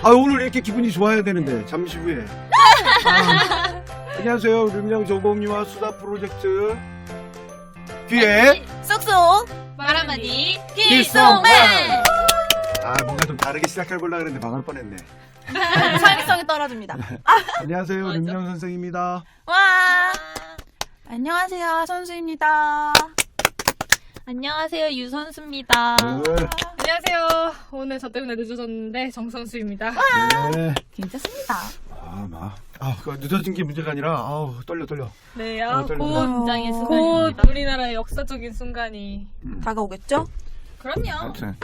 아, 오늘 이렇게 기분이 좋아야 되는데 잠시 후에. 안녕하세요. 룸영 조공리와 수다 프로젝트 뒤에 쏙쏙 말하마니 필송만. 필송만. 뭔가 좀 다르게 시작해보려고 했는데 망할 뻔했네. 창의성이 떨어집니다. 안녕하세요. 룸영 선생입니다. 와 안녕하세요 선수입니다. 안녕하세요 유선수입니다. 안녕하세요. 오늘 저 때문에 늦어졌는데 정선수입니다. 네. 괜찮습니다. 늦어진 게 문제가 아니라 떨려. 네, 떨려. 곧 긴장의 순간입니다. 우리나라의 역사적인 순간이 다가오겠죠? 그럼요. 하여튼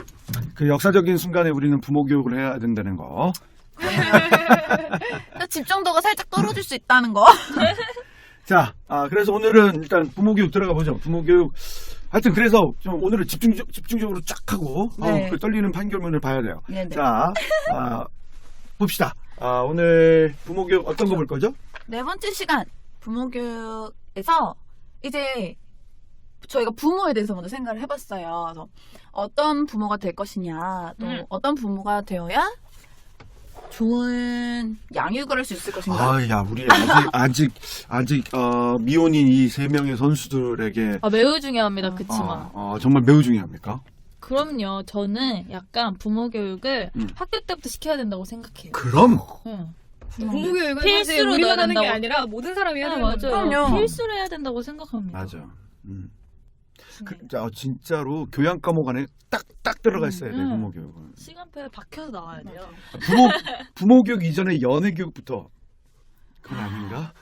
그 역사적인 순간에 우리는 부모 교육을 해야 된다는 거. 집중도가 살짝 떨어질 수 있다는 거. 자, 그래서 오늘은 일단 부모 교육 들어가 보죠. 부모 교육. 하여튼 그래서 좀 오늘은 집중적으로 쫙 하고 네. 그 떨리는 판결문을 봐야 돼요. 네네. 자, 봅시다. 오늘 부모 교육 어떤 거 볼 거죠? 네 번째 시간 부모교육에서 이제 저희가 부모에 대해서 먼저 생각을 해봤어요. 그래서 어떤 부모가 될 것이냐, 또 어떤 부모가 되어야 좋은 양육을 할 수 있을 것인가. 야, 우리 아직 미혼인 이 세 명의 선수들에게 매우 중요합니다. 그치만 정말 매우 중요합니까? 그럼요. 저는 약간 부모 교육을 학교 때부터 시켜야 된다고 생각해요. 그럼 응. 부모교육은 사실 필수로 우리가 넣어야 하는 게 된다고. 아니라 모든 사람이 해야 되는 맞아요. 거죠. 그럼요. 필수로 해야 된다고 생각합니다. 맞아. 진짜로 교양 과목 안에 딱 들어가 있어야 돼. 부모 교육은. 시간표에 박혀서 나와야 돼요. 부모 교육 이전에 연애 교육부터. 그건 아닌가?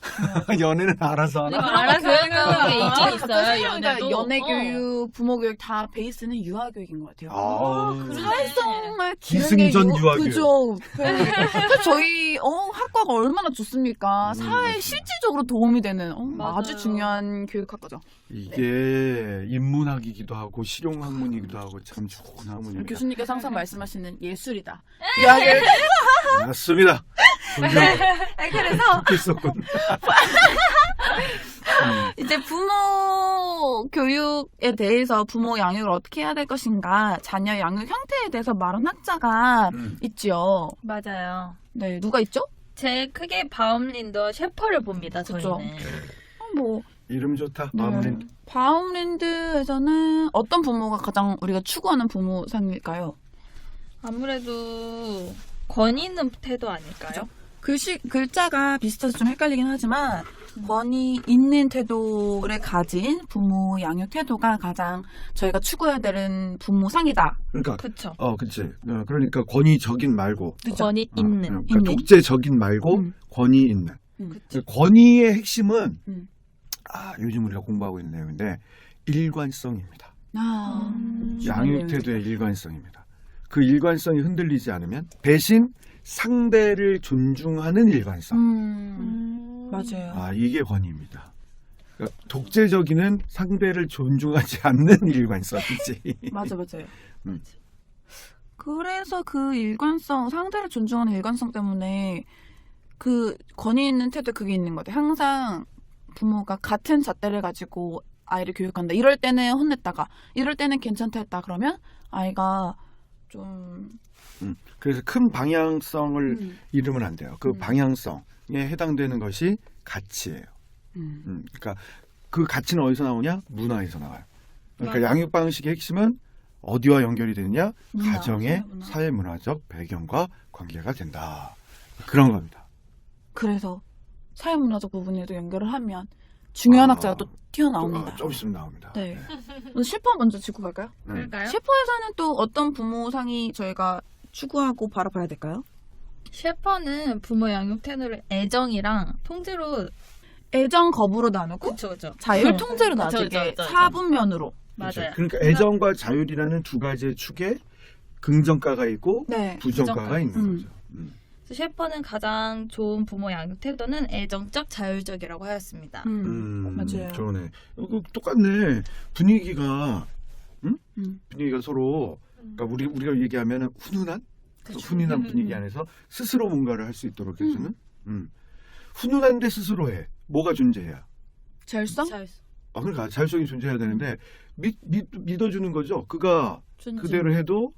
연애는 알아서 하나? 알아서 교육하는 게 있긴 있어요. 그러니까 연애도. 연애교육, 부모교육 다 베이스는 유아교육인 것 같아요. 사회성을 기승전 유아교육. 그죠. 그래서 저희 학과가 얼마나 좋습니까? 사회에 실질적으로 도움이 되는 맞아요. 아주 중요한 교육학과죠. 이게 인문학이기도 하고 실용학문이기도 하고 참 좋은 학문입니다. 교수님께서 항상 말씀하시는 예술이다. 유아교육. 맞습니다. 그래서 있었군. 이제 부모 교육에 대해서 부모 양육을 어떻게 해야 될 것인가, 자녀 양육 형태에 대해서 말한 학자가 있죠. 맞아요. 네, 누가 있죠? 제일 크게 바움린더 셰퍼를 봅니다. 그쵸. 저희는. 뭐 이름 좋다. 네. 마무리. 바움랜드에서는 어떤 부모가 가장 우리가 추구하는 부모상일까요? 아무래도 권위 있는 태도 아닐까요? 글자가 비슷해서 좀 헷갈리긴 하지만 권위 있는 태도를 가진 부모 양육 태도가 가장 저희가 추구해야 되는 부모상이다. 그러니까 그쵸. 그치. 그러니까 권위적인 말고. 권위 있는. 그러니까 있는. 독재적인 말고 권위 있는. 그치. 권위의 핵심은 음. 요즘 우리가 공부하고 있는 내용인데 일관성입니다. 중요한 양육 내용이죠. 태도의 일관성입니다. 그 일관성이 흔들리지 않으면 대신 상대를 존중하는 일관성. 맞아요. 이게 권위입니다. 그러니까 독재적인은 상대를 존중하지 않는 일관성이지. 맞아요. 음. 그래서 그 일관성, 상대를 존중하는 일관성 때문에 그 권위 있는 태도 그게 있는 것 같아요. 항상 부모가 같은 잣대를 가지고 아이를 교육한다. 이럴 때는 혼냈다가 이럴 때는 괜찮다 했다. 그러면 아이가 좀 그래서 큰 방향성을 잃으면 안 돼요. 그 방향성에 해당되는 것이 가치예요. 그러니까 그 가치는 어디서 나오냐? 문화에서 나와요. 그러니까 양육 방식의 핵심은 어디와 연결이 되느냐? 문화, 가정의 사회문화. 사회문화적 배경과 관계가 된다. 그런 겁니다. 그래서 사회문화적 부분에도 연결을 하면 중요한 학자가 또 튀어나옵니다. 좀 있으면 나옵니다. 네. 셰퍼 먼저 짚고 갈까요? 네. 그럴까요? 셰퍼에서는 또 어떤 부모상이 저희가 추구하고 바라봐야 될까요? 셰퍼는 부모 양육 태도를 애정이랑 통제로. 애정 거부로 나누고 그쵸. 자율 통제로 그쵸, 나누고 그쵸, 이게 그쵸. 사분면으로. 그렇죠. 맞아요. 그러니까 애정과 자율이라는 두 가지의 축에 긍정가가 있고 네. 부정가가 있는 음. 거죠. 그래서 셰퍼는 가장 좋은 부모 양육 태도는 애정적, 자율적이라고 하였습니다. 맞아요. 저러네. 똑같네. 분위기가 음. 분위기가 서로 그러니까 우리가 얘기하면 훈훈한 훈훈한 분위기 안에서 스스로 뭔가를 할 수 있도록 해주는 훈훈한데 스스로 해. 뭐가 존재해야? 자율성? 그러니까 자율성이 존재해야 되는데 믿어주는 거죠. 그가 존중. 그대로 해도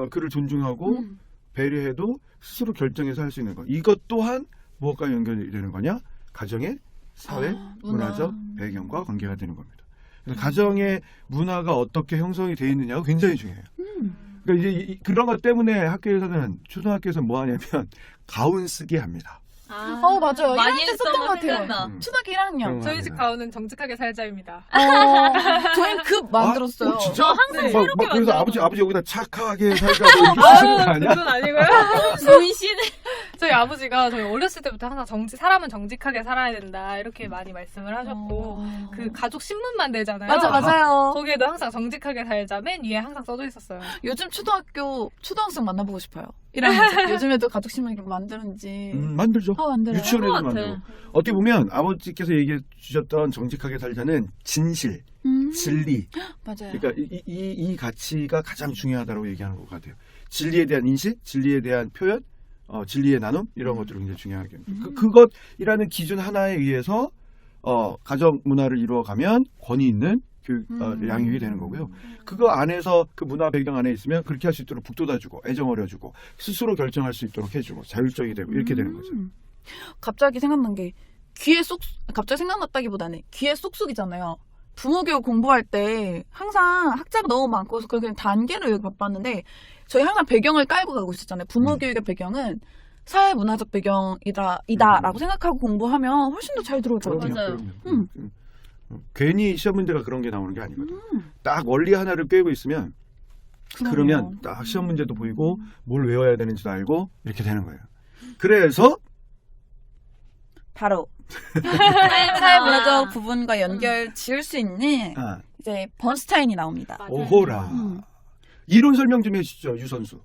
그를 존중하고 배려해도 스스로 결정해서 할 수 있는 거. 이것 또한 무엇과 연결이 되는 거냐? 가정의 사회, 문화적 배경과 관계가 되는 겁니다. 그래서 가정의 문화가 어떻게 형성이 되어 있느냐가 굉장히 중요해요. 그러니까 이제 그런 것 때문에 학교에서는 초등학교에서 뭐 하냐면 가운 쓰게 합니다. 맞아요. 많이 1학년 썼던 것 같아요. 생각나. 초등학교 1학년. 저희 집 가오는 정직하게 살자입니다. 저희는 급 만들었어요. 진짜? 항상 막 새롭게 그래서 만들어. 아버지 여기다 착하게 살자고 이렇게 쓰는 거 아니야? 그건 아니고요. 분신을 저희 아버지가 저희 어렸을 때부터 항상 사람은 정직하게 살아야 된다 이렇게 많이 말씀을 하셨고 그 가족 신문만 내잖아요. 맞아요. 거기에도 항상 정직하게 살자 맨 위에 항상 써져 있었어요. 요즘 초등학생 만나보고 싶어요. 1학년. 요즘에도 가족 신문 이렇게 만드는지. 만들죠. 만들어요. 유치원에도 그런 것 같아. 만들고. 어떻게 보면 아버지께서 얘기해 주셨던 정직하게 살자는 진실, 진리. 맞아요. 그러니까 이 가치가 가장 중요하다고 얘기하는 것 같아요. 진리에 대한 인식, 진리에 대한 표현, 진리의 나눔 이런 것들이 굉장히 중요하게 그것이라는 기준 하나에 의해서 가정 문화를 이루어가면 권위 있는 교육 양육이 되는 거고요. 그거 안에서 그 문화 배경 안에 있으면 그렇게 할 수 있도록 북돋아주고 애정 어려주고 스스로 결정할 수 있도록 해주고 자율적이 되고 이렇게 되는 거죠. 갑자기 생각난 게 갑자기 생각났다기보다는 귀에 쏙쏙이잖아요. 부모 교육 공부할 때 항상 학자가 너무 많고 그래서 그냥 단계를 바빴는데 저희 항상 배경을 깔고 가고 있었잖아요. 부모 교육의 배경은 사회 문화적 배경이다라고 생각하고 공부하면 훨씬 더 잘 들어오더라고요. 맞아요. 괜히 시험 문제가 그런 게 나오는 게 아니거든. 딱 원리 하나를 꿰고 있으면 그러면 딱 시험 문제도 보이고 뭘 외워야 되는지도 알고 이렇게 되는 거예요. 그래서 바로 사회 문화적 부분과 연결 지을 수 있는 이제 번스타인이 나옵니다. 오호라. 이론 설명 좀 해주시죠, 유 선수.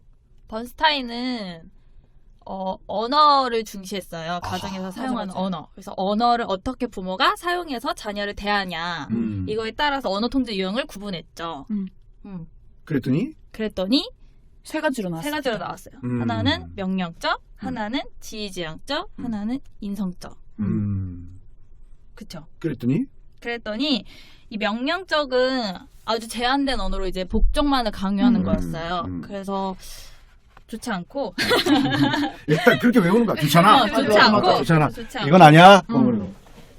번스타인은 언어를 중시했어요. 가정에서 사용하는 맞아. 언어. 그래서 언어를 어떻게 부모가 사용해서 자녀를 대하냐. 이거에 따라서 언어 통제 유형을 구분했죠. 그랬더니 세 가지로 나왔어요. 세 가지로 나왔어요. 하나는 명령적, 하나는 지휘지향적, 하나는 인성적. 그쵸? 그랬더니 이 명령적은 아주 제한된 언어로 이제 복종만을 강요하는 거였어요. 그래서 좋지 않고 일단 그렇게 외우는 거야. 좋잖아. 좋지 않고 좋잖아. 좋지 않고. 이건 아니야.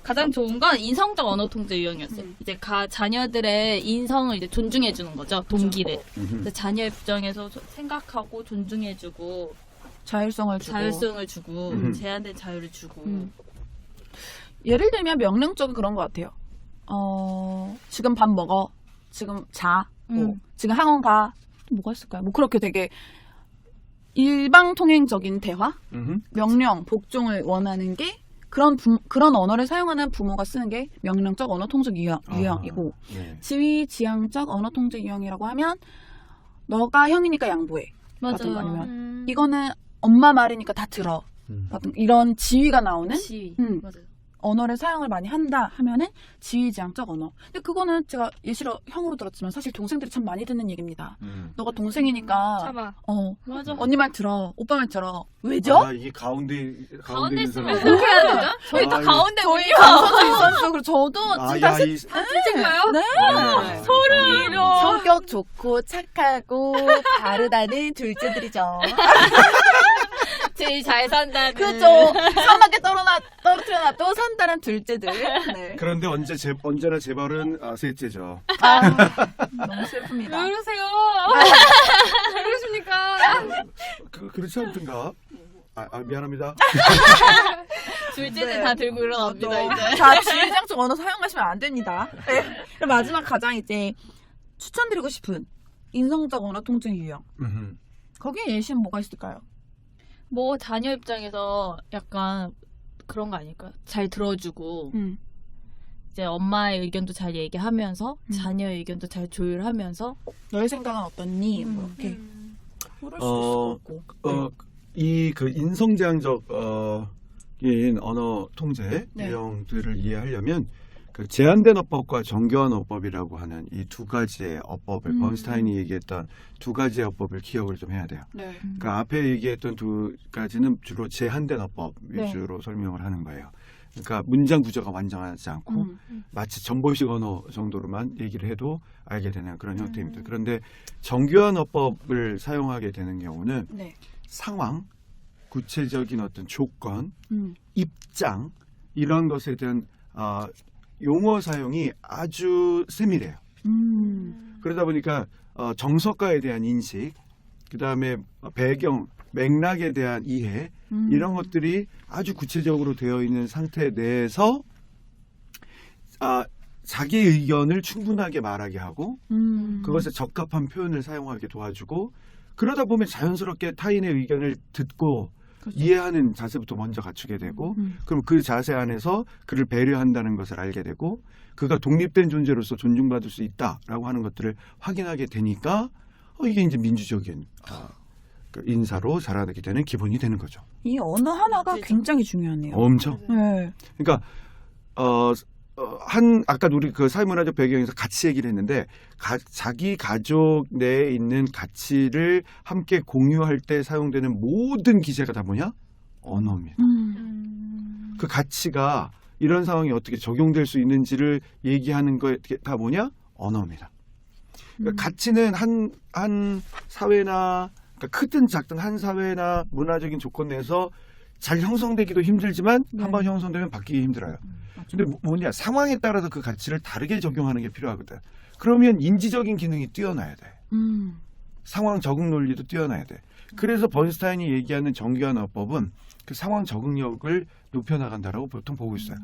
가장 좋은 건 인성적 언어 통제 유형이었어요. 이제 자녀들의 인성을 이제 존중해 주는 거죠. 동기를. 그래서 자녀의 부정에서 생각하고 존중해주고 자율성을 주고. 제한된 자유를 주고. 예를 들면 명령적은 그런 것 같아요. 지금 밥 먹어. 지금 자. 지금 학원 가. 뭐가 있을까요? 뭐 그렇게 되게 일방통행적인 대화? 명령, 복종을 원하는 게 그런 언어를 사용하는 부모가 쓰는 게 명령적 언어 통제 유형이고 네. 지휘지향적 언어 통제 유형이라고 하면 너가 형이니까 양보해. 맞아요. 아니면 이거는 엄마 말이니까 다 들어. 이런 지위가 나오는 지휘. 맞아요. 언어를 사용을 많이 한다 하면은 지휘지향적 언어. 근데 그거는 제가 예시로 형으로 들었지만 사실 동생들이 참 많이 듣는 얘기입니다. 너가 동생이니까 참아. 맞아. 언니 말 들어. 오빠 말 들어. 왜죠? 이게 가운데 가운데 있는 있으면 사람. 어떻게 해야 되죠? 저희 또 아, 가운데 저희 몰려. 감성도 있었어. 그리고 저도 야, 이 찍어요? 네. 소름. 성격 좋고 착하고 바르다는 둘째들이죠. 제일 잘 산다는. 그죠. 사막에 떨어뜨려놔도 산다는 둘째들. 네. 그런데 언제나 제 발은 셋째죠. 너무 왜 슬픕니다. 그러세요? 왜 그러십니까? 그렇지 않던가? 미안합니다. 둘째는 네. 다 들고 일어납니다, 이제. 자, 지휘장적 언어 사용하시면 안 됩니다. 네. 그럼 마지막 가장 이제 추천드리고 싶은 인성적 언어 통제 유형. 거기에 예시는 뭐가 있을까요? 뭐 자녀 입장에서 약간 그런 거 아닐까요? 잘 들어주고 이제 엄마의 의견도 잘 얘기하면서 자녀의 의견도 잘 조율하면서 너의 생각은 어떻니? 뭐 이렇게 그럴 수도 있을 것 같고. 이 그 인성지향적 인 언어 통제 네. 유형들을 이해하려면 그 제한된 어법과 정교한 어법이라고 하는 이 두 가지의 어법을 번스타인이 얘기했던 두 가지의 어법을 기억을 좀 해야 돼요. 네. 그러니까 앞에 얘기했던 두 가지는 주로 제한된 어법 네. 위주로 설명을 하는 거예요. 그러니까 문장 구조가 완전하지 않고 마치 전보식 언어 정도로만 얘기를 해도 알게 되는 그런 형태입니다. 그런데 정교한 어법을 사용하게 되는 경우는 네. 상황, 구체적인 어떤 조건, 입장 이런 것에 대한 용어 사용이 아주 세밀해요. 그러다 보니까 정석가에 대한 인식, 그 다음에 배경, 맥락에 대한 이해 이런 것들이 아주 구체적으로 되어 있는 상태 내에서 자기의 의견을 충분하게 말하게 하고 그것에 적합한 표현을 사용하게 도와주고 그러다 보면 자연스럽게 타인의 의견을 듣고 그렇죠. 이해하는 자세부터 먼저 갖추게 되고 그럼 그 자세 안에서 그를 배려한다는 것을 알게 되고 그가 독립된 존재로서 존중받을 수 있다라고 하는 것들을 확인하게 되니까 이게 이제 민주적인 그 인사로 자라나게 되는 기본이 되는 거죠. 이 언어 하나가 굉장히 중요하네요. 엄청. 네. 그러니까 아까 우리 그 사회문화적 배경에서 가치 얘기를 했는데 자기 가족 내에 있는 가치를 함께 공유할 때 사용되는 모든 기제가 다 뭐냐? 언어입니다. 그 가치가 이런 상황이 어떻게 적용될 수 있는지를 얘기하는 거에 다 뭐냐? 언어입니다. 그러니까 가치는 한 사회나 그러니까 크든 작든 한 사회나 문화적인 조건 내에서 잘 형성되기도 힘들지만 한번 형성되면 바뀌기 힘들어요. 근데 뭐냐 상황에 따라서 그 가치를 다르게 적용하는 게 필요하거든. 그러면 인지적인 기능이 뛰어나야 돼. 상황 적응 논리도 뛰어나야 돼. 그래서 번스타인이 얘기하는 정교한 어법은 그 상황 적응력을 높여나간다라고 보통 보고 있어요.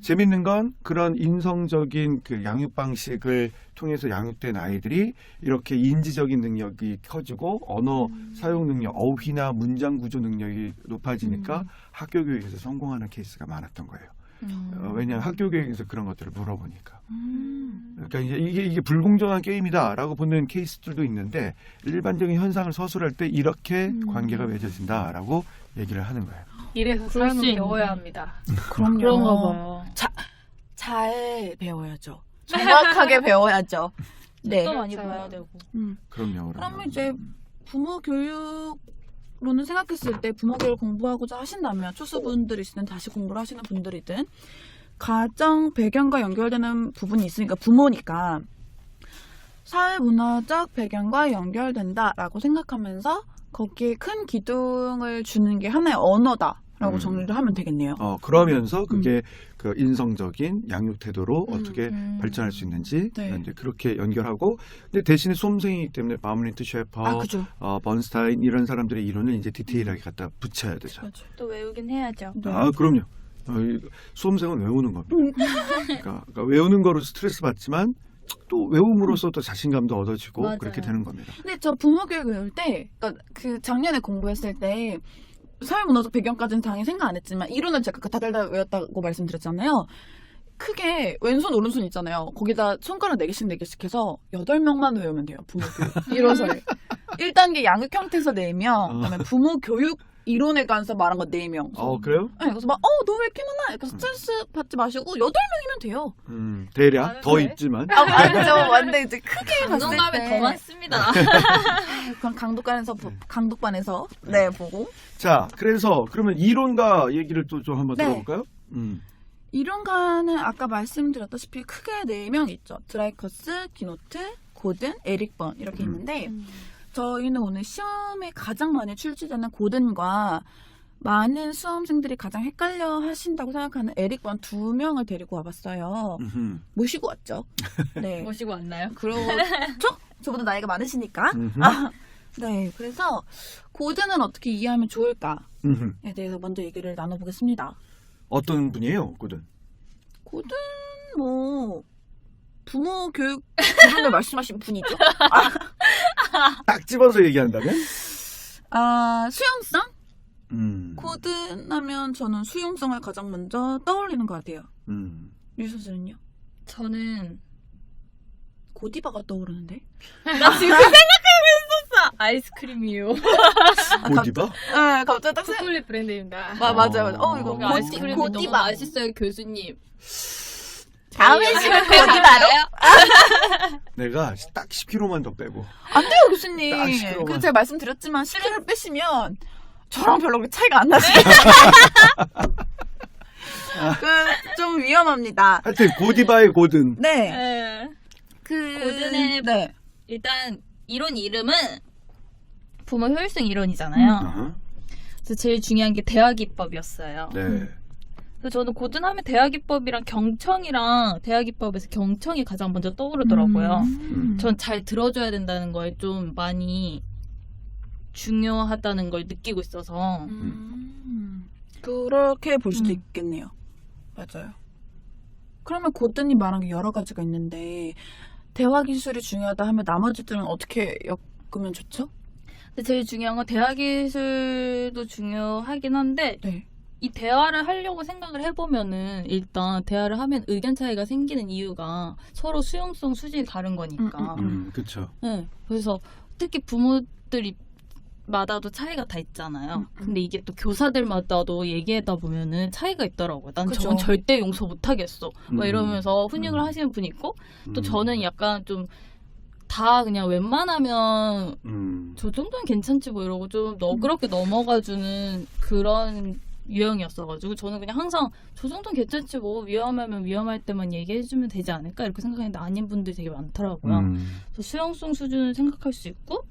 재밌는 건 그런 인성적인 그 양육 방식을 통해서 양육된 아이들이 이렇게 인지적인 능력이 커지고 언어 사용 능력, 어휘나 문장 구조 능력이 높아지니까 학교 교육에서 성공하는 케이스가 많았던 거예요. 왜냐하면 학교 교육에서 그런 것들을 물어보니까. 그러니까 이게 불공정한 게임이다라고 보는 케이스들도 있는데 일반적인 현상을 서술할 때 이렇게 관계가 맺어진다라고 얘기를 하는 거예요. 이래서 삶은 배워야 합니다. 그럼요. 그런가 봐요. 잘 배워야죠. 정확하게 배워야죠. 네. 또 많이 봐야 되고. 그럼요. 그러면 이제 부모 교육로는 생각했을 때 부모 교육을 공부하고자 하신다면 초수분들이시든 다시 공부를 하시는 분들이든 가정 배경과 연결되는 부분이 있으니까 부모니까 사회문화적 배경과 연결된다라고 생각하면서 거기에 큰 기둥을 주는 게 하나의 언어다라고 정리를 하면 되겠네요. 그러면서 그게 그 인성적인 양육 태도로 어떻게 발전할 수 있는지 네. 이제 그렇게 연결하고 근데 대신에 수험생이기 때문에 바움린트 셰퍼, 그죠. 번스타인 이런 사람들의 이론을 이제 디테일하게 갖다 붙여야 되죠. 또 외우긴 해야죠. 네. 그럼요. 수험생은 외우는 겁니다. 그러니까 외우는 거로 스트레스 받지만 또 외움으로써 또 자신감도 얻어지고 맞아요. 그렇게 되는 겁니다. 근데 저 부모 교육 외울 때, 그러니까 그 작년에 공부했을 때 사회문화적 배경까지는 당연히 생각 안 했지만 이론은 제가 다들 다 외웠다고 말씀드렸잖아요. 크게 왼손 오른손 있잖아요. 거기다 손가락 4개씩 해서 8명만 외우면 돼요. 부모 교육. 이론서를. 1단계 양육 형태에서 4명, 그다음에 부모 교육 이론에 관해서 말한 거 4명. 그래요? 네, 그래서 막, 너 왜 이렇게 많아? 그래서 스트레스 받지 마시고 8명이면 돼요. 대략 더 많은데? 있지만. 맞죠. 완전 이제 크게 봤을 때. 강동감에 더 많습니다. 그럼 강독반에서 네, 보고. 자, 그러면 이론가 얘기를 또 좀 한번 네. 들어볼까요? 이론가는 아까 말씀드렸다시피 크게 4명 있죠. 드라이커스, 기노트, 고든, 에릭번 이렇게 있는데 저희는 오늘 시험에 가장 많이 출제되는 고든과 많은 수험생들이 가장 헷갈려 하신다고 생각하는 에릭번 2명을 데리고 와봤어요. 모시고 왔죠. 네. 모시고 왔나요? 그렇죠? 저보다 나이가 많으시니까. 네. 그래서 고든은 어떻게 이해하면 좋을까에 대해서 먼저 얘기를 나눠보겠습니다. 어떤 분이에요, 고든? 고든 부모 교육 부분을 말씀하신 분이죠. 딱 집어서 얘기한다면? 수용성? 고든 하면 저는 수용성을 가장 먼저 떠올리는 것 같아요. 유 선수는요? 저는 고디바가 떠오르는데? 나 지금 그 생각하고 있었어. 아이스크림이요. 고디바? 네, 갑자기 딱 초콜릿 브랜드입니다. 맞아요. 이거 거기 아이스크림이 너무 고디바. 맛있어요, 교수님. 다음 회식은 고디바로? 내가 딱 10kg만 더 빼고. 안 돼요, 교수님. 딱 10kg 만. 그 제가 말씀드렸지만 10kg 빼시면 저랑 별로 그렇게 차이가 안 나시죠. 좀 위험합니다. 하여튼 고디바의 고든. 네. 네. 그 고든의 네. 일단 이론 이름은 부모 효율성 이론이잖아요. 어허. 그래서 제일 중요한 게 대화 기법이었어요. 네. 그래서 저는 고든하면 대화 기법이랑 경청이랑 대화 기법에서 경청이 가장 먼저 떠오르더라고요. 전 잘 들어줘야 된다는 거에 좀 많이 중요하다는 걸 느끼고 있어서 그렇게 볼 수도 있겠네요. 맞아요. 그러면 고든이 말한 게 여러 가지가 있는데 대화 기술이 중요하다 하면 나머지들은 어떻게 엮으면 좋죠? 근데 제일 중요한 건 대화 기술도 중요하긴 한데 네. 이 대화를 하려고 생각을 해보면은 일단 대화를 하면 의견 차이가 생기는 이유가 서로 수용성 수준이 다른 거니까. 그렇죠. 네. 그래서 특히 부모들이 마다도 차이가 다 있잖아요. 근데 이게 또 교사들마다도 얘기하다 보면은 차이가 있더라고요. 난 그쵸. 저건 절대 용서 못 하겠어. 막 이러면서 훈육을 하시는 분이 있고 또 저는 약간 좀 다 그냥 웬만하면 저 정도는 괜찮지 뭐 이러고 좀 너그럽게 넘어가주는 그런 유형이었어가지고 저는 그냥 항상 저 정도는 괜찮지 뭐 위험하면 위험할 때만 얘기해주면 되지 않을까 이렇게 생각했는데 아닌 분들이 되게 많더라고요. 그래서 수용성 수준을 생각할 수 있고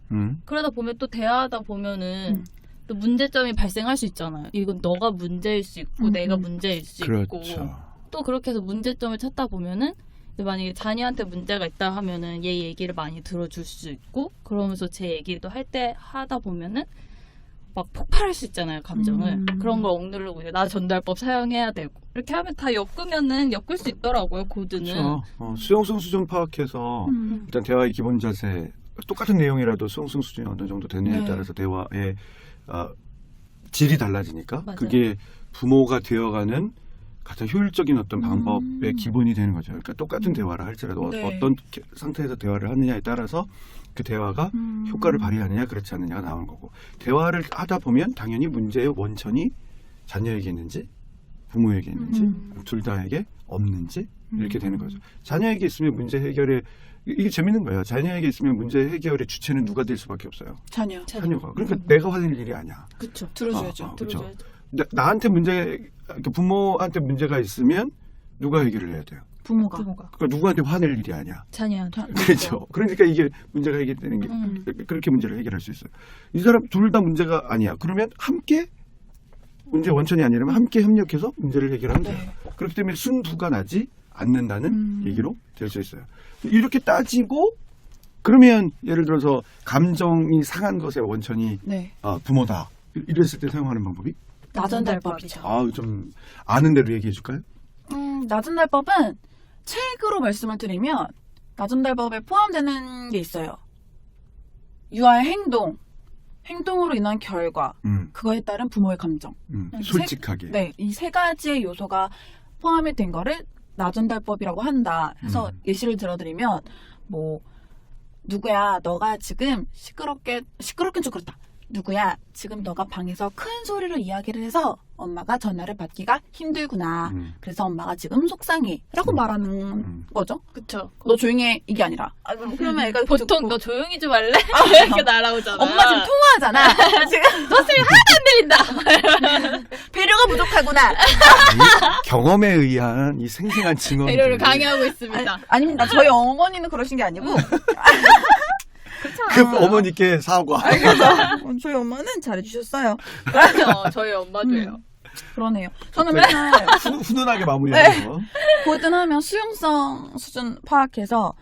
그러다 보면 또 대화하다 보면은 또 문제점이 발생할 수 있잖아요. 이건 너가 문제일 수 있고 내가 문제일 수 있고 그렇죠. 또 그렇게 해서 문제점을 찾다 보면은 만약에 자녀한테 문제가 있다 하면은 얘 얘기를 많이 들어줄 수 있고 그러면서 제 얘기도 하다 보면은 막 폭발할 수 있잖아요, 감정을. 그런 걸 억누르고 나 전달법 사용해야 되고 이렇게 하면 다 엮으면은 엮을 수 있더라고요, 고든은. 그렇죠. 수용성 수준 파악해서 일단 대화의 기본 자세 똑같은 내용이라도 수용성 수준이 어느 정도 되느냐에 네. 따라서 대화의 질이 달라지니까 맞아요. 그게 부모가 되어가는 가장 효율적인 어떤 방법의 기본이 되는 거죠. 그러니까 똑같은 대화를 할지라도 네. 어떤 상태에서 대화를 하느냐에 따라서 그 대화가 효과를 발휘하느냐 그렇지 않느냐가 나오는 거고 대화를 하다 보면 당연히 문제의 원천이 자녀에게 있는지 부모에게 있는지 둘 다에게 없는지 이렇게 되는 거죠. 자녀에게 있으면 문제 해결에 이게 재밌는 거예요. 자녀에게 있으면 문제 해결의 주체는 누가 될 수밖에 없어요. 자녀. 자녀가. 그러니까 내가 화낼 일이 아니야. 그쵸. 들어줘야죠. 그렇죠. 들어줘야죠. 나한테 그러니까 부모한테 문제가 있으면 누가 해결을 해야 돼요. 부모가. 그러니까 누구한테 화낼 일이 아니야. 자녀한테. 그렇죠. 그러니까 이게 문제가 해결되는 게 그렇게 문제를 해결할 수 있어요. 이 사람 둘 다 문제가 아니야. 그러면 함께 문제 원천이 아니라면 함께 협력해서 문제를 해결하면 돼요. 네. 그렇기 때문에 순부가 나지 않는다는 얘기로 될 수 있어요. 이렇게 따지고 그러면 예를 들어서 감정이 상한 것의 원천이 네. 부모다. 이랬을 때 사용하는 방법이 나전달법이죠. 좀 아는 대로 얘기해 줄까요? 나전달법은 책으로 말씀을 드리면 나전달법에 포함되는 게 있어요. 유아의 행동으로 인한 결과, 그거에 따른 부모의 감정. 솔직하게. 네, 이 세 가지의 요소가 포함이 된 거를 나전달법이라고 한다. 해서 예시를 들어드리면 뭐 누구야, 너가 지금 시끄럽긴 좀 그렇다. 누구야, 지금 너가 방에서 큰 소리로 이야기를 해서 엄마가 전화를 받기가 힘들구나. 그래서 엄마가 지금 속상해. 라고 말하는 거죠. 그쵸. 너 조용히 해. 이게 아니라. 그러면 애가 보통 듣고, 너 조용히 좀 할래? 이렇게 날아오잖아. 엄마 지금 통화하잖아. 지금 너 소리 하나도 안 들린다. 배려가 부족하구나. 경험에 의한 이 생생한 증언. 배려를 강요하고 있습니다. 아닙니다. 저희 어머니는 그러신 게 아니고. 그 어머니께 사과. 저희 엄마는 잘해주셨어요. 그렇죠. 저희 엄마도요. 그러네요. 저는 맨날 훈훈하게 마무리하면서. 고든하면 수용성 수준 파악해서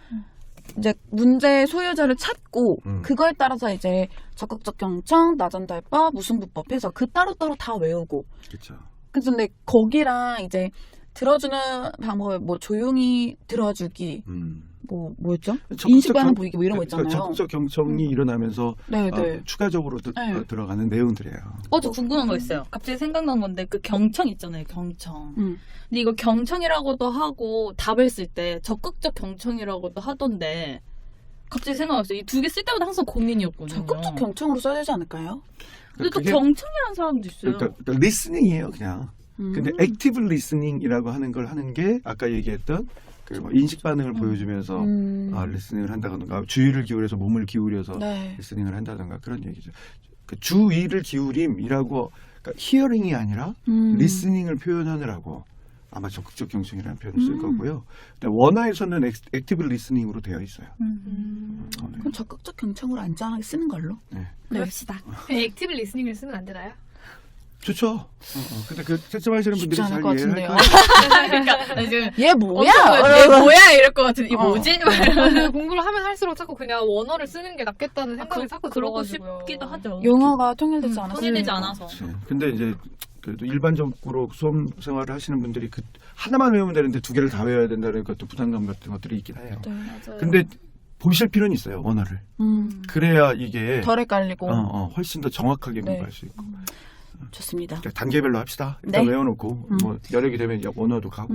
이제 문제의 소유자를 찾고 그거에 따라서 이제 적극적 경청, 나전달법, 무승부법 해서 그 따로따로 다 외우고. 그렇죠. 근데 거기랑 이제 들어주는 방법에 뭐 조용히 들어주기, 뭐였죠? 인식 반응 보이기 뭐 이런 거 있잖아요. 적극적 경청이 일어나면서 네. 추가적으로 들어가는 내용들이에요. 저 궁금한 거 있어요. 갑자기 생각난 건데 그 경청 있잖아요. 경청. 근데 이거 경청이라고도 하고 답을 쓸 때 적극적 경청이라고도 하던데 갑자기 생각났어요. 이 두 개 쓸 때마다 항상 고민이었거든요. 적극적 경청으로 써야 되지 않을까요? 근데 또 경청이라는 사람도 있어요. 그러니까 리스닝이에요, 그냥. 근데 액티브 리스닝이라고 하는 걸 하는 게 아까 얘기했던 그 인식 반응을 보여주면서 리스닝을 한다던가 주의를 기울여서 몸을 기울여서 네. 리스닝을 한다던가 그런 얘기죠. 그 주의를 기울임이라고 그러니까 히어링이 아니라 리스닝을 표현하느라고 아마 적극적 경청이라는 표현을 쓸 거고요. 근데 원어에서는 액티브 리스닝으로 되어 있어요. 그럼 적극적 경청으로 안전하게 쓰는 걸로. 네. 그럽시다. 액티브 리스닝을 쓰면 안 되나요? 좋죠. 근데 그 채점하시는 분들이 쉽지 잘 않을 것 이해할 같은데요. 거예요. 그러니까 지금 얘 뭐야? 얘 뭐야 이럴 것 같은데 이 어. 뭐지? 근데 공부를 하면 할수록 자꾸 그냥 원어를 쓰는 게 낫겠다는 생각이 자꾸 그러고 들어가지고요. 싶기도 하죠. 용어가 통일되지 않아서. 통일되지 않아서. 그렇지. 근데 이제 그래도 일반적으로 수험 생활을 하시는 분들이 그 하나만 외우면 되는데 두 개를 다 외워야 된다는 것도 부담감 같은 것들이 있긴 해요. 네. 맞아요. 근데 보실 필요는 있어요, 언어를. 그래야 이게 덜 헷갈리고. 훨씬 더 정확하게 네. 공부할 수 있고. 좋습니다. 그러니까 단계별로 합시다. 일단 네. 외워놓고 뭐 여력이 되면 이제 언어도 가고.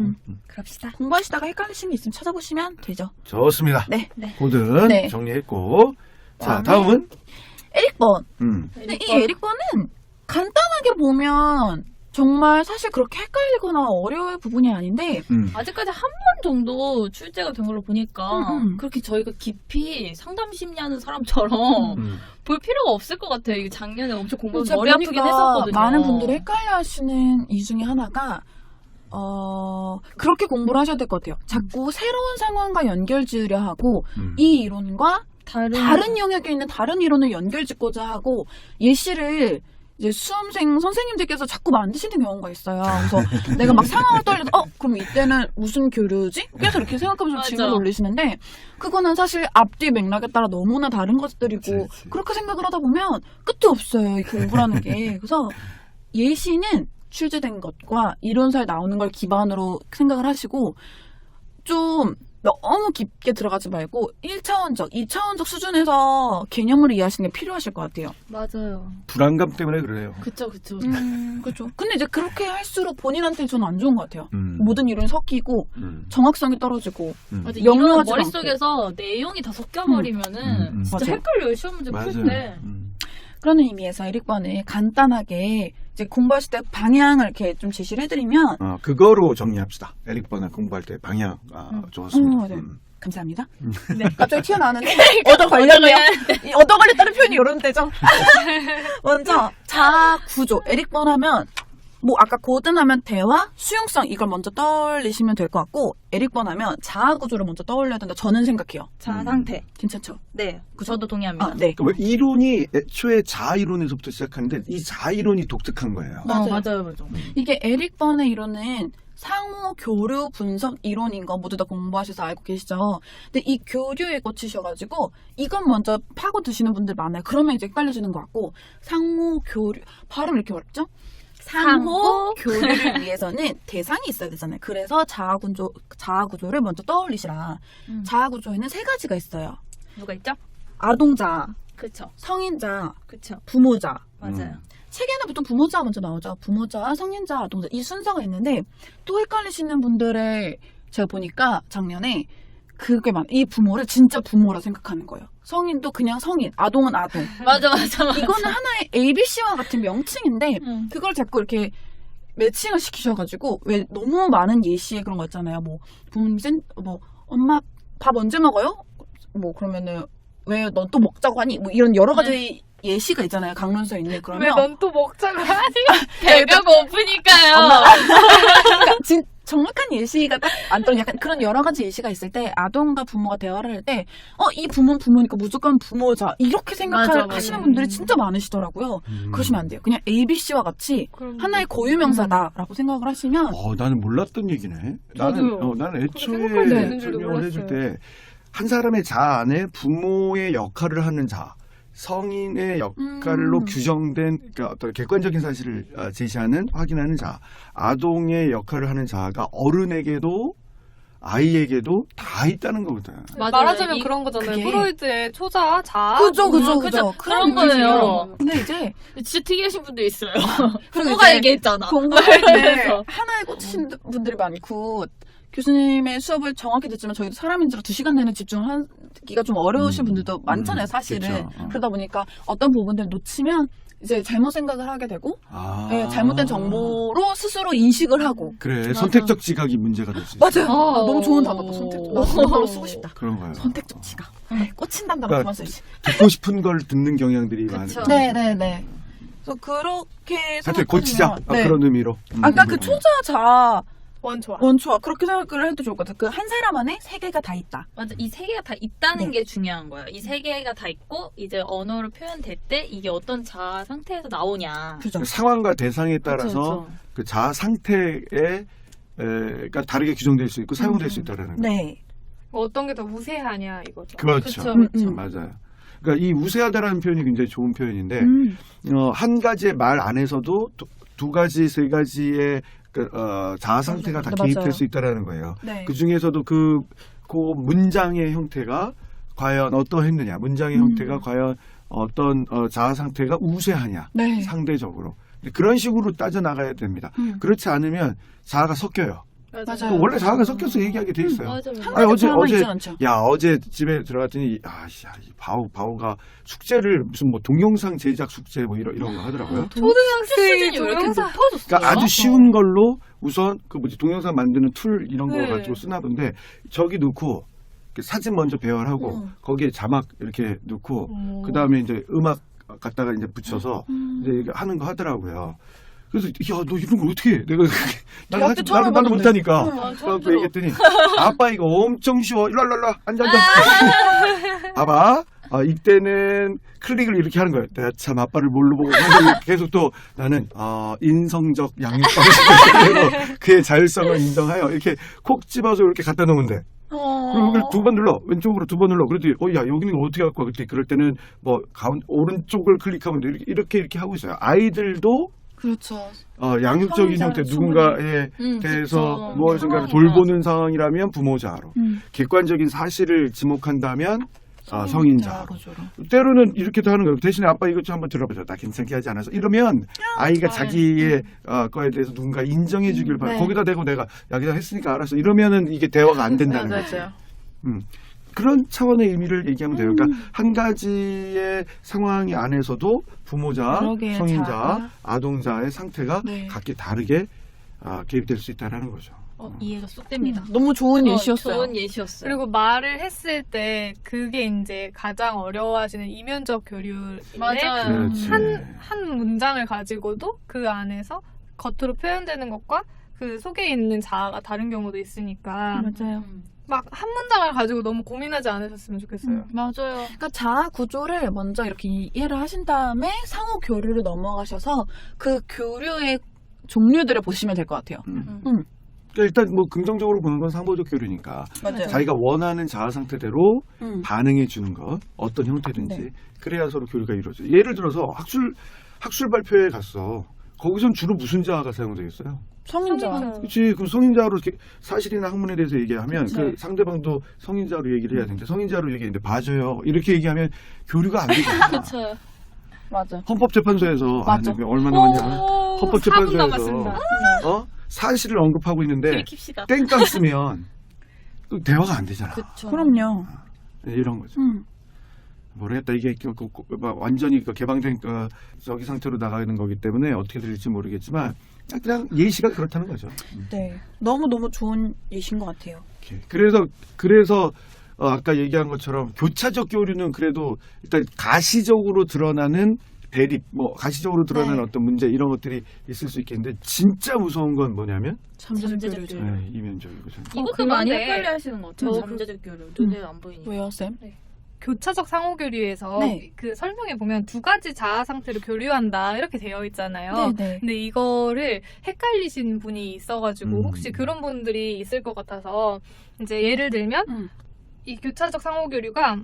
그럽시다. 공부하시다가 헷갈리시는 게 있으면 찾아보시면 되죠. 좋습니다. 네. 고든 네. 정리했고. 자, 다음은 에릭번. 근데 이 에릭번은 간단하게 보면 정말 사실 그렇게 헷갈리거나 어려울 부분이 아닌데 아직까지 한 번 정도 출제가 된 걸로 보니까 음. 그렇게 저희가 깊이 상담 심리하는 사람처럼 볼 필요가 없을 것 같아요. 이게 작년에 엄청 공부하면서 제가 머리 아프긴 보니까 했었거든요. 많은 분들이 헷갈려하시는 이유 중에 하나가 그렇게 공부를 하셔야 될 것 같아요. 자꾸 새로운 상황과 연결 지으려 하고 이 이론과 다른 영역에 있는 다른 이론을 연결 짓고자 하고 예시를 이제 수험생 선생님들께서 자꾸 만드시는 경우가 있어요. 그래서 내가 막 상황을 떨려서 그럼 이때는 무슨 교류지? 계속 이렇게 생각하면서 맞아. 질문을 올리시는데 그거는 사실 앞뒤 맥락에 따라 너무나 다른 것들이고 그치. 그렇게 생각을 하다 보면 끝이 없어요. 이 공부라는 게. 그래서 예시는 출제된 것과 이론서에 나오는 걸 기반으로 생각을 하시고 좀 너무 깊게 들어가지 말고 1차원적, 2차원적 수준에서 개념을 이해하시는 게 필요하실 것 같아요. 맞아요. 불안감 때문에 그래요. 그쵸, 그쵸. 그렇죠. 근데 이제 그렇게 할수록 본인한테는 저는 안 좋은 것 같아요. 모든 이론이 섞이고 정확성이 떨어지고 맞아. 영롱하지 이런 않고. 머릿속에서 내용이 다 섞여버리면은 진짜 맞아요. 헷갈려요. 시험 문제 풀 때. 그런 의미에서 에릭번을 간단하게 이제 공부하실 때 방향을 이렇게 좀 제시를 해드리면 그거로 정리합시다. 에릭 버너 공부할 때 방향 좋습니다. 네. 감사합니다. 네. 갑자기 튀어나오는데 얻어 걸렸네요. 이 얻어 걸렸다는 표현이 이런 데죠. 먼저 자아 구조 에릭번 하면 뭐 아까 고든 하면 대화, 수용성 이걸 먼저 떠올리시면 될 것 같고 에릭번 하면 자아 구조를 먼저 떠올려야 된다. 저는 생각해요. 자아 상태. 괜찮죠? 네. 저도 동의합니다. 네. 왜 이론이 애초에 자아 이론에서부터 시작하는데 이 자아 이론이 독특한 거예요. 맞아요. 이게 에릭번의 이론은 상호 교류 분석 이론인 거 모두 다 공부하셔서 알고 계시죠? 근데 이 교류에 꽂히셔가지고 이건 먼저 파고 드시는 분들 많아요. 그러면 이제 헷갈려지는 것 같고 상호 교류 발음 이렇게 어렵죠? 상호 교류를 위해서는 대상이 있어야 되잖아요. 그래서 자아 구조를 먼저 떠올리시라. 자아 구조에는 세 가지가 있어요. 누가 있죠? 아동자, 그쵸. 성인자, 그쵸. 부모자. 맞아요. 책에는 보통 부모자 먼저 나오죠. 부모자, 성인자, 아동자 이 순서가 있는데 또 헷갈리시는 분들의 제가 보니까 작년에 그게 이 부모를 진짜 부모라 생각하는 거예요. 성인도 그냥 성인, 아동은 아동. 맞아. 이거는 하나의 ABC와 같은 명칭인데 그걸 자꾸 이렇게 매칭을 시키셔가지고 왜 너무 많은 예시에 그런 거 있잖아요. 뭐 부모님 뭐 엄마 밥 언제 먹어요? 뭐 그러면은 왜 넌 또 먹자고 하니? 뭐 이런 여러 가지 예시가 있잖아요. 강론서에 있는 그러면 왜 넌 또 먹자고 하니? 배가 고프니까요. 그러니까 정확한 예시가 딱 안 떠요. 약간 그런 여러 가지 예시가 있을 때 아동과 부모가 대화를 할 때 이 부모는 부모니까 무조건 부모자 이렇게 생각하시는 분들이 진짜 많으시더라고요. 그러시면 안 돼요. 그냥 ABC와 같이 하나의 고유명사다라고 생각을 하시면 나는 몰랐던 얘기네. 나는 애초에 생각할 줄도 설명을 해줄 몰랐어요. 때 한 사람의 자아 안에 부모의 역할을 하는 자아, 성인의 역할로 규정된 그러니까 어떤 객관적인 사실을 제시하는 확인하는 자아, 아동의 역할을 하는 자아가 어른에게도 아이에게도 다 있다는 거거든. 말하자면 그런 거잖아요. 그게- 프로이드의 초자, 자아. 그죠. 그런 거예요. 근데 이제 진짜 특이하신 분들 있어요. 그리고 부모가 이제 얘기했잖아. 공부할 때 그래서. 하나에 꽂히신 분들이 많고 교수님의 수업을 정확히 듣지만 저희도 사람인지라 2시간 내내 집중하기가 좀 어려우신 분들도 많잖아요, 사실은. 그쵸. 그러다 보니까 어떤 부분들을 놓치면 이제 잘못 생각을 하게 되고 잘못된 정보로 스스로 인식을 하고 그래 선택적 지각이 문제가 될 수 있어. 맞아요. 너무 좋은 단어다. 선택적. 나도 그걸로 쓰고 싶다. 그런 거예요. 선택적 지각. 꽂힌다는 단어 그러니까 그만 쓰지. 듣고 싶은 걸 듣는 경향들이 많아요. 네네네. 그래서 그렇게 하여튼 고치자. 네. 그런 의미로. 아까 그 초자자 원초와. 원초와 그렇게 생각을 해도 좋을 것 같아요. 그 한 사람 안에 세 개가 다 있다. 맞아. 이 세 개가 다 있다는 네. 게 중요한 거야. 이 세 개가 다 있고 이제 언어로 표현될 때 이게 어떤 자아 상태에서 나오냐. 그죠? 그 상황과 대상에 따라서 그쵸. 그 자아 상태가 다르게 규정될 수 있고 사용될 수 있다라는 거예요. 네. 어떤 게 더 우세하냐 이거죠. 그렇죠. 그쵸. 맞아요. 그러니까 이 우세하다라는 표현이 굉장히 좋은 표현인데 한 가지의 말 안에서도 두 가지, 세 가지의 자아 상태가 다 맞아요. 개입될 수 있다라는 거예요. 네. 그 중에서도 그 문장의 형태가 과연 어떠했느냐, 문장의 형태가 과연 어떤 자아 상태가 우세하냐, 네. 상대적으로. 그런 식으로 따져 나가야 됩니다. 그렇지 않으면 자아가 섞여요. 맞아요. 원래 자아가 섞여서 얘기하게 돼 있어요. 맞아. 아니, 어제 있진 않죠. 어제 집에 들어갔더니 이 바우가 숙제를 무슨 뭐 동영상 제작 숙제 뭐 이런 거 하더라고요. 초등학생이 수준이 왜 이렇게 동영상 높아졌어? 그러니까 아주 쉬운 걸로 우선 그 동영상 만드는 툴 이런 거 네. 가지고 쓰나 본데 저기 넣고 이렇게 사진 먼저 배열하고 거기에 자막 이렇게 넣고 그 다음에 이제 음악 갖다가 이제 붙여서 이제 이렇게 하는 거 하더라고요. 그래서 야 너 이런 걸 어떻게 해? 내가 대학 때 처음 나는 해봤는데. 못하니까 처음 그래갖고 들어. 얘기했더니 아빠 이거 엄청 쉬워. 일로 앉아. 봐봐. 이때는 클릭을 이렇게 하는 거예요. 내가 참 아빠를 뭘로 보고 계속 또 나는 인성적 양육방식 그의 자율성을 인정하여 이렇게 콕 집어서 이렇게 갖다 놓으면 돼. 그리고 그걸 두 번 눌러. 왼쪽으로 두 번 눌러. 그랬더니 야 여기는 어떻게 갖고 와? 그럴 때는 뭐 오른쪽을 클릭하면 돼. 이렇게 하고 있어요. 아이들도 그렇죠. 양육적인 성인자 형태 누군가에 대해서 그쵸. 무엇인가를 상황이다. 돌보는 상황이라면 부모자로 객관적인 사실을 지목한다면 성인자로 때로는 이렇게도 하는 거예요. 대신에 아빠 이것 좀 한번 들어보자. 나 괜찮게 하지 않아서 이러면 아이가 자기의 거에 대해서 누군가 인정해 주길 바라. 네. 거기다 대고 내가 여기다 했으니까 알았어. 이러면은 이게 대화가 안 된다는 거죠. 맞아요. 그런 차원의 의미를 얘기하면 돼요. 그러니까 한 가지의 상황이 안에서도 부모자, 그러게, 성인자, 자아가. 아동자의 상태가 네. 각기 다르게 개입될 수 있다는 거죠. 이해가 쏙 됩니다. 너무 좋은 예시였어요. 좋은 예시였어요. 그리고 말을 했을 때 그게 이제 가장 어려워하시는 이면적 교류인데 맞아요. 그렇지. 한 문장을 가지고도 그 안에서 겉으로 표현되는 것과 그 속에 있는 자아가 다른 경우도 있으니까 맞아요. 막 한 문장을 가지고 너무 고민하지 않으셨으면 좋겠어요. 맞아요. 그러니까 자아 구조를 먼저 이렇게 이해를 하신 다음에 상호 교류로 넘어가셔서 그 교류의 종류들을 보시면 될 것 같아요. 그러니까 일단 뭐 긍정적으로 보는 건 상호적 교류니까 맞아요. 자기가 원하는 자아 상태대로 반응해 주는 것 어떤 형태든지 네. 그래야 서로 교류가 이루어져요. 예를 들어서 학술 발표회 갔어. 거기선 주로 무슨 자아가 사용되겠어요? 성인자. 그렇지. 그 성인자로 이렇게 사실이나 학문에 대해서 얘기하면 그치. 그 상대방도 성인자로 얘기를 해야 되는데 성인자로 얘기했는데 맞아요. 이렇게 얘기하면 교류가 안 되잖아. 그쵸. 맞아. 헌법재판소에서 맞아. 얼마나 많냐. 4분 헌법재판소에서 남았습니다. 사실을 언급하고 있는데 킵시다. 땡깡 쓰면 그 대화가 안 되잖아. 그쵸. 그럼요. 이런 거죠. 모르겠다. 이게 완전히 개방된 저기 상태로 나가는 거기 때문에 어떻게 될지 모르겠지만 그냥 예시가 그렇다는 거죠. 네. 너무 좋은 예시인 것 같아요. 그래서 아까 얘기한 것처럼 교차적 교류는 그래도 일단 가시적으로 드러나는 대립, 가시적으로 드러나는 네. 어떤 문제 이런 것들이 있을 수 있겠는데 진짜 무서운 건 뭐냐면 잠재적 교류죠. 네, 이면적이고 이것도 많이 그런데- 헷갈려 하시는 것 같아요. 잠재적 교류. 눈에 안 보이니까. 왜요, 쌤? 교차적 상호교류에서 네. 그 설명에 보면 두 가지 자아 상태로 교류한다 이렇게 되어 있잖아요. 네. 근데 이거를 헷갈리신 분이 있어가지고 음. 혹시 그런 분들이 있을 것 같아서 이제 예를 들면 이 교차적 상호교류가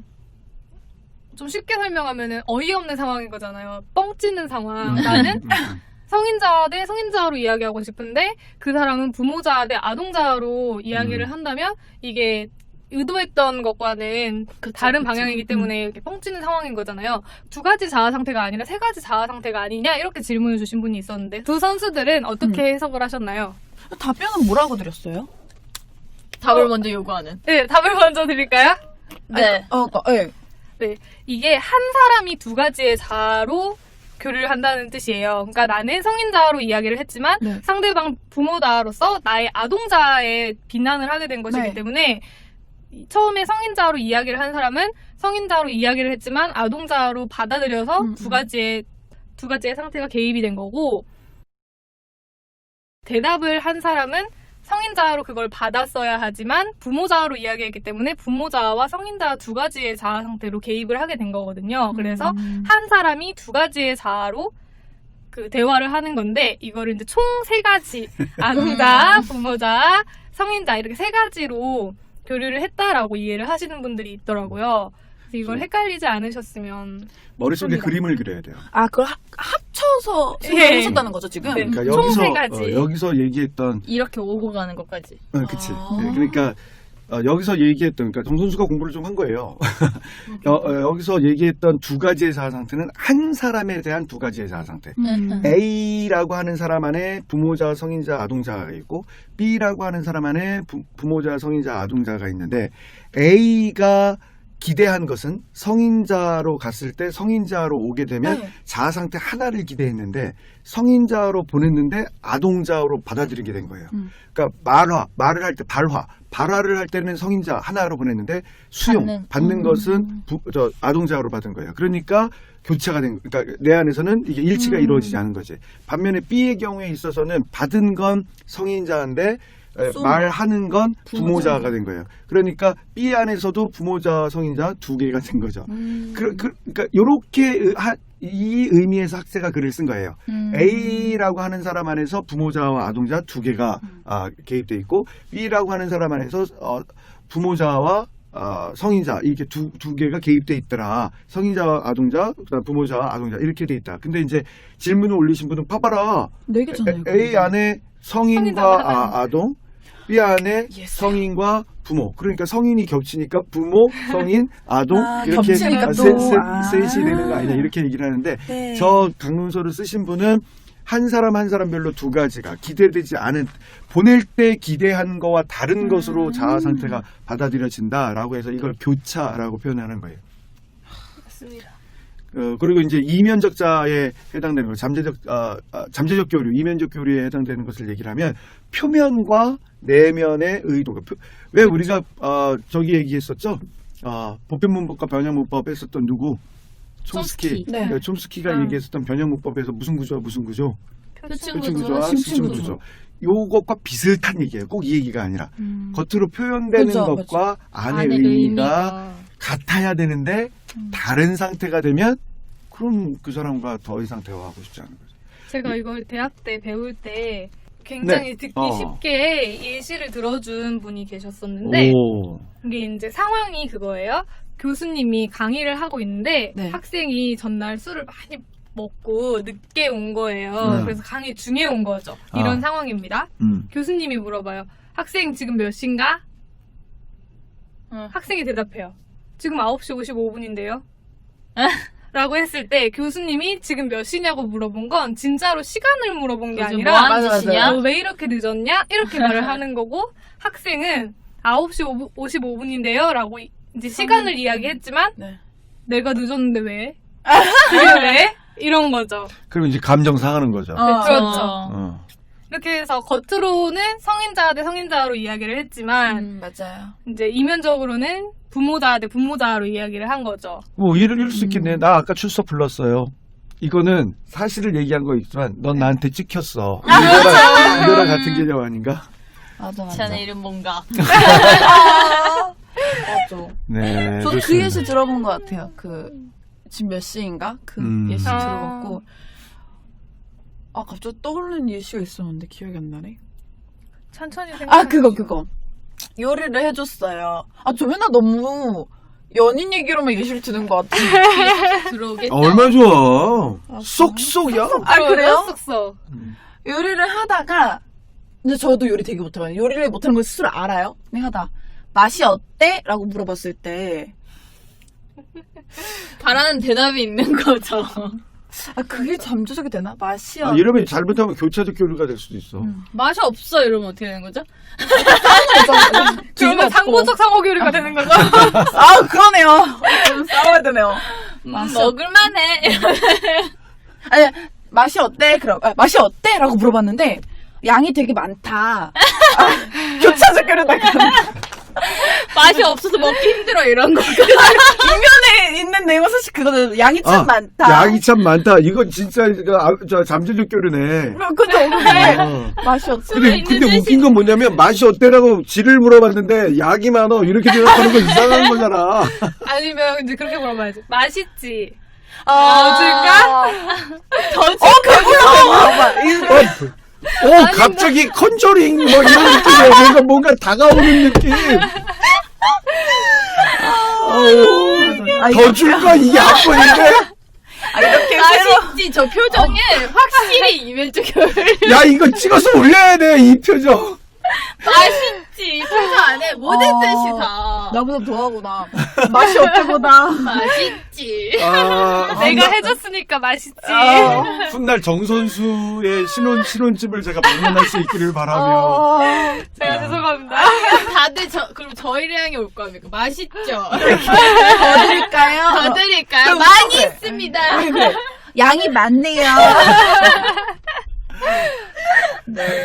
좀 쉽게 설명하면은 어이없는 상황인 거잖아요. 뻥 찌는 상황. 나는 성인자 대 성인자로 이야기하고 싶은데 그 사람은 부모자 대 아동자로 이야기를 한다면 이게 의도했던 것과는 다른 방향이기 때문에 이렇게 뻥치는 상황인 거잖아요. 두 가지 자아 상태가 아니라 세 가지 자아 상태가 아니냐 이렇게 질문을 주신 분이 있었는데 두 선수들은 어떻게 해석을 하셨나요? 답변은 뭐라고 드렸어요? 답을 먼저 요구하는. 네, 답을 먼저 드릴까요? 네. 네. 네, 이게 한 사람이 두 가지의 자아로 교류를 한다는 뜻이에요. 그러니까 나는 성인자로 이야기를 했지만 네. 상대방 부모자로서 나의 아동자에 비난을 하게 된 것이기 네. 때문에 처음에 성인자로 이야기를 한 사람은 성인자로 이야기를 했지만 아동자로 받아들여서 두 가지의 상태가 개입이 된 거고 대답을 한 사람은 성인자아로 그걸 받았어야 하지만 부모자아로 이야기했기 때문에 부모자아와 성인자아 두 가지의 자아 상태로 개입을 하게 된 거거든요. 그래서 한 사람이 두 가지의 자아로 그 대화를 하는 건데 이거를 이제 총 세 가지 아동자아, 부모자아, 성인자아 이렇게 세 가지로 교류를 했다라고 이해를 하시는 분들이 있더라고요. 이걸 헷갈리지 않으셨으면 머릿속에 합니다. 그림을 그려야 돼요. 아, 그걸 합쳐서 예. 생각하셨다는 거죠, 지금? 네. 그러니까 총 여기서 세 가지. 여기서 얘기했던 이렇게 오고 가는 것까지. 그치. 아. 네, 그러니까 여기서 얘기했던 그러니까 정선수가 공부를 좀 한 거예요. 여기서 얘기했던 두 가지의 자아 상태는 한 사람에 대한 두 가지의 자아 상태. A라고 하는 사람 안에 부모자, 성인자, 아동자가 있고 B라고 하는 사람 안에 부모자, 성인자, 아동자가 있는데 A가 기대한 것은 성인자로 갔을 때 성인자로 오게 되면 네. 자아 상태 하나를 기대했는데 성인자로 보냈는데 아동자로 받아들이게 된 거예요. 그러니까 말을 할 때 발화를 할 때는 성인자 하나로 보냈는데 수용 받는 것은 아동자로 받은 거예요. 그러니까 교차가 된 그러니까 내 안에서는 이게 일치가 이루어지지 않은 거지. 반면에 B의 경우에 있어서는 받은 건 성인자인데 말하는 건 부모자가 된 거예요. 그러니까 B 안에서도 부모자, 성인자 두 개가 된 거죠. 그러니까 이렇게 이 의미에서 학세가 글을 쓴 거예요. A라고 하는 사람 안에서 부모자와 아동자 두 개가 개입돼 있고 B라고 하는 사람 안에서 부모자와 성인자 이렇게 두 개가 개입돼 있더라. 성인자와 아동자, 그다음 부모자와 아동자 이렇게 돼 있다. 근데 이제 질문을 올리신 분은 봐봐라. 네 개잖아요. A 안에 성인과 아동, B 안에 성인과 부모. 그러니까 성인이 겹치니까 부모, 성인, 아동 이렇게 겹치니까 셋이 되는 거 아니냐 이렇게 얘기를 하는데 네. 저 강론서를 쓰신 분은 한 사람 한 사람별로 두 가지가 기대되지 않은 보낼 때 기대한 거와 다른 것으로 자아 상태가 받아들여진다라고 해서 이걸 교차라고 표현하는 거예요. 맞습니다. 그리고 이제 이면적 자에 해당되는 거, 잠재적 교류, 이면적 교류에 해당되는 것을 얘기를 하면 표면과 내면의 의도가 왜 우리가 저기 얘기했었죠? 보편문법과 변형문법 했었던 누구? 촘스키. 네. 촘스키가 얘기했었던 변형문법에서 무슨 구조와 무슨 구조? 표층구조와 심층구조. 요것과 비슷한 얘기예요. 꼭 이 얘기가 아니라 겉으로 표현되는 그죠, 것과 안의 의미가 같아야 되는데 다른 상태가 되면 그럼 그 사람과 더 이상 대화하고 싶지 않은 거죠. 제가 이걸 대학 때 배울 때 굉장히 듣기 쉽게 예시를 들어준 분이 계셨었는데 이게 이제 상황이 그거예요. 교수님이 강의를 하고 있는데 학생이 전날 술을 많이 먹고 늦게 온 거예요. 그래서 강의 중에 온 거죠. 이런 상황입니다. 교수님이 물어봐요. 학생 지금 몇 시인가? 학생이 대답해요. 지금 9시 55분인데요. 라고 했을 때 교수님이 지금 몇 시냐고 물어본 건 진짜로 시간을 물어본 게 아니라 뭐 하는 짓이냐? 너 왜 이렇게 늦었냐? 이렇게 말을 하는 거고 학생은 9시 55분인데요 라고 이제 시간을 이야기했지만 내가 늦었는데 왜? 왜? 이런 거죠. 그럼 이제 감정 상하는 거죠. 그렇죠. 이렇게 해서 겉으로는 성인자 대 성인자로 이야기를 했지만 맞아요. 이제 이면적으로는 부모자 대 부모자로 이야기를 한 거죠. 뭐 이럴 수 있겠네. 나 아까 출석 불렀어요. 이거는 사실을 얘기한 거 있지만 넌 나한테 찍혔어. 이거랑 같은 개념 아닌가? 맞아. 자네 이름 뭔가. 맞아. 네. 저도 그 예시 들어본 것 같아요. 지금 몇 시인가? 예시 들어봤고. 갑자기 떠오르는 예시가 있었는데 기억이 안 나네. 천천히 생각해. 그거. 요리를 해줬어요. 저 맨날 너무 연인 얘기로만 예시를 드는 것 같아. 들어오겠다. 얼마나 좋아. 쏙쏙이야. 그래요? 쏙쏙. 요리를 하다가 근데 저도 요리 되게 못하거든요. 요리를 못하는 걸 스스로 알아요. 근데 하다 맛이 어때? 라고 물어봤을 때 바라는 대답이 있는 거죠. 그게 잠재적이 되나? 맛이 이러면 잘못하면 교차적 교류가 될 수도 있어. 맛이 없어 이러면 어떻게 되는 거죠? 그러면 상호적 상호교류가 되는 거죠. 그러네요. 좀 싸워야 되네요. 먹을만해. 아니 맛이 어때? 맛이 어때? 라고 물어봤는데 양이 되게 많다. 교차적 교류다. 맛이 없어서 먹기 힘들어 이런 거. 이면에 있는 있는 내용은 사실 그거는 양이 참 많다. 양이 참 많다. 이건 진짜 저 잠재적 교류네. 그죠? 근데 맛이 없어. 근데 웃긴 건 뭐냐면 맛이 어때라고 질을 물어봤는데 약이 많어 이렇게 대답하는 건 이상한 거잖아. 아니면 이제 그렇게 물어봐야지. 맛있지? 줄까? 더 줄까? 갑자기 컨저링 뭐 이런 느낌이야. 뭔가 다가오는 느낌. 더 줄까? 이게 압권인데? 이렇게 맛있지? 저 표정에 확실히 이면적 교류. 야, 이거 찍어서 올려야 돼, 이 표정. 맛있지? 이 표정 안에 모든 뜻이 다. 나보다 더하구나. 맛이 어때보다. 맛있지? 내가 해줬으니까 맛있지. 훗날 정선수의 신혼집을 제가 방문할 수 있기를 바라며. 제가 죄송합니다. 다들 그럼 저희를 향해 올 겁니까? 맛있죠? 더 드릴까요? 더 드릴까요? 많이 있습니다. 양이 많네요.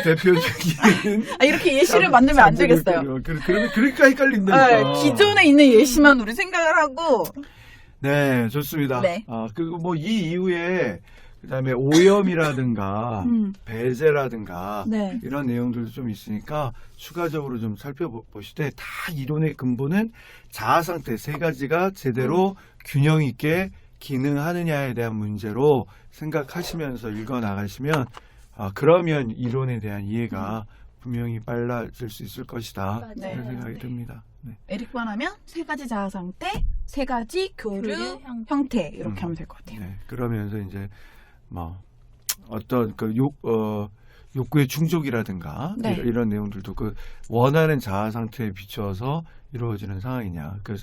대표적인. 이렇게 예시를 만들면 안 되겠어요. 그러니까 헷갈린다니까. 기존에 있는 예시만 우리 생각을 하고. 네, 좋습니다. 네. 그리고 뭐 이 이후에 그다음에 오염이라든가 배제라든가 네. 이런 내용들도 좀 있으니까 추가적으로 좀 살펴보실 때 다 이론의 근본은 자아 상태 세 가지가 제대로 균형 있게 기능하느냐에 대한 문제로 생각하시면서 읽어 나가시면 그러면 이론에 대한 이해가 분명히 빨라질 수 있을 것이다. 네. 그런 생각이 듭니다. 네. 에릭만 하면 세 가지 자아 상태, 세 가지 교류 형태 이렇게 하면 될 것 같아요. 네. 그러면서 이제 뭐 어떤 욕구의 충족이라든가 네. 이런 내용들도 그 원하는 자아 상태에 비추어서 이루어지는 상황이냐. 그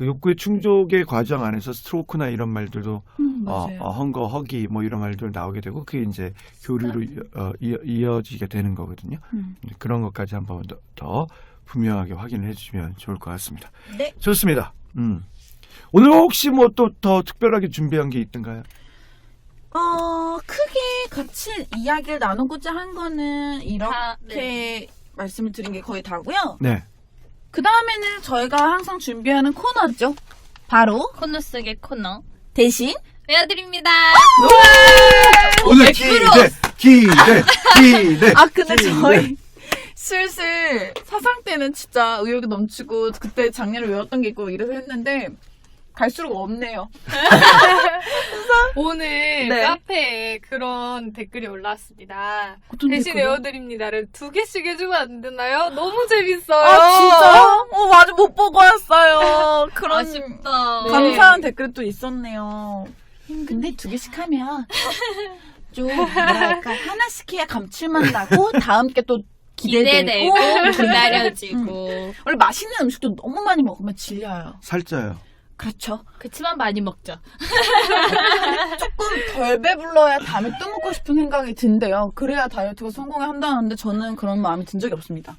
욕구의 충족의 과정 안에서 스트로크나 이런 말들도 맞아요. 헝거, 허기 뭐 이런 말들 나오게 되고 그게 이제 교류로 이어지게 되는 거거든요. 그런 것까지 한번 더 분명하게 확인을 해주시면 좋을 것 같습니다. 네. 좋습니다. 오늘 혹시 뭐 또 더 특별하게 준비한 게 있던가요? 크게 같이 이야기를 나누고자 한 거는 이렇게 말씀을 드린 게 거의 다고요. 네. 그 다음에는 저희가 항상 준비하는 코너죠. 바로 코너 속의 코너. 대신 외워드립니다. 오늘 기대. 근데 저희 슬슬 사상 때는 진짜 의욕이 넘치고 그때 작년에 외웠던 게 있고 이래서 했는데 갈수록 없네요. 오늘 네. 카페에 그런 댓글이 올라왔습니다. 어떤 대신 댓글이요? 외워드립니다를 2개씩 해주면 안 되나요? 너무 재밌어요. 진짜? 맞아 못 보고 왔어요. 그런 아쉽다. 감사한 댓글이 또 있었네요. 근데 2개씩 하면 좀 뭐랄까 하나씩 해야 감칠맛 나고 다음 게 또 기대되고 기다려지고. 원래 맛있는 음식도 너무 많이 먹으면 질려요. 살쪄요. 그렇죠. 그치만 많이 먹죠. 조금 덜 배불러야 다음에 또 먹고 싶은 생각이 든대요. 그래야 다이어트가 성공한다는데 저는 그런 마음이 든 적이 없습니다.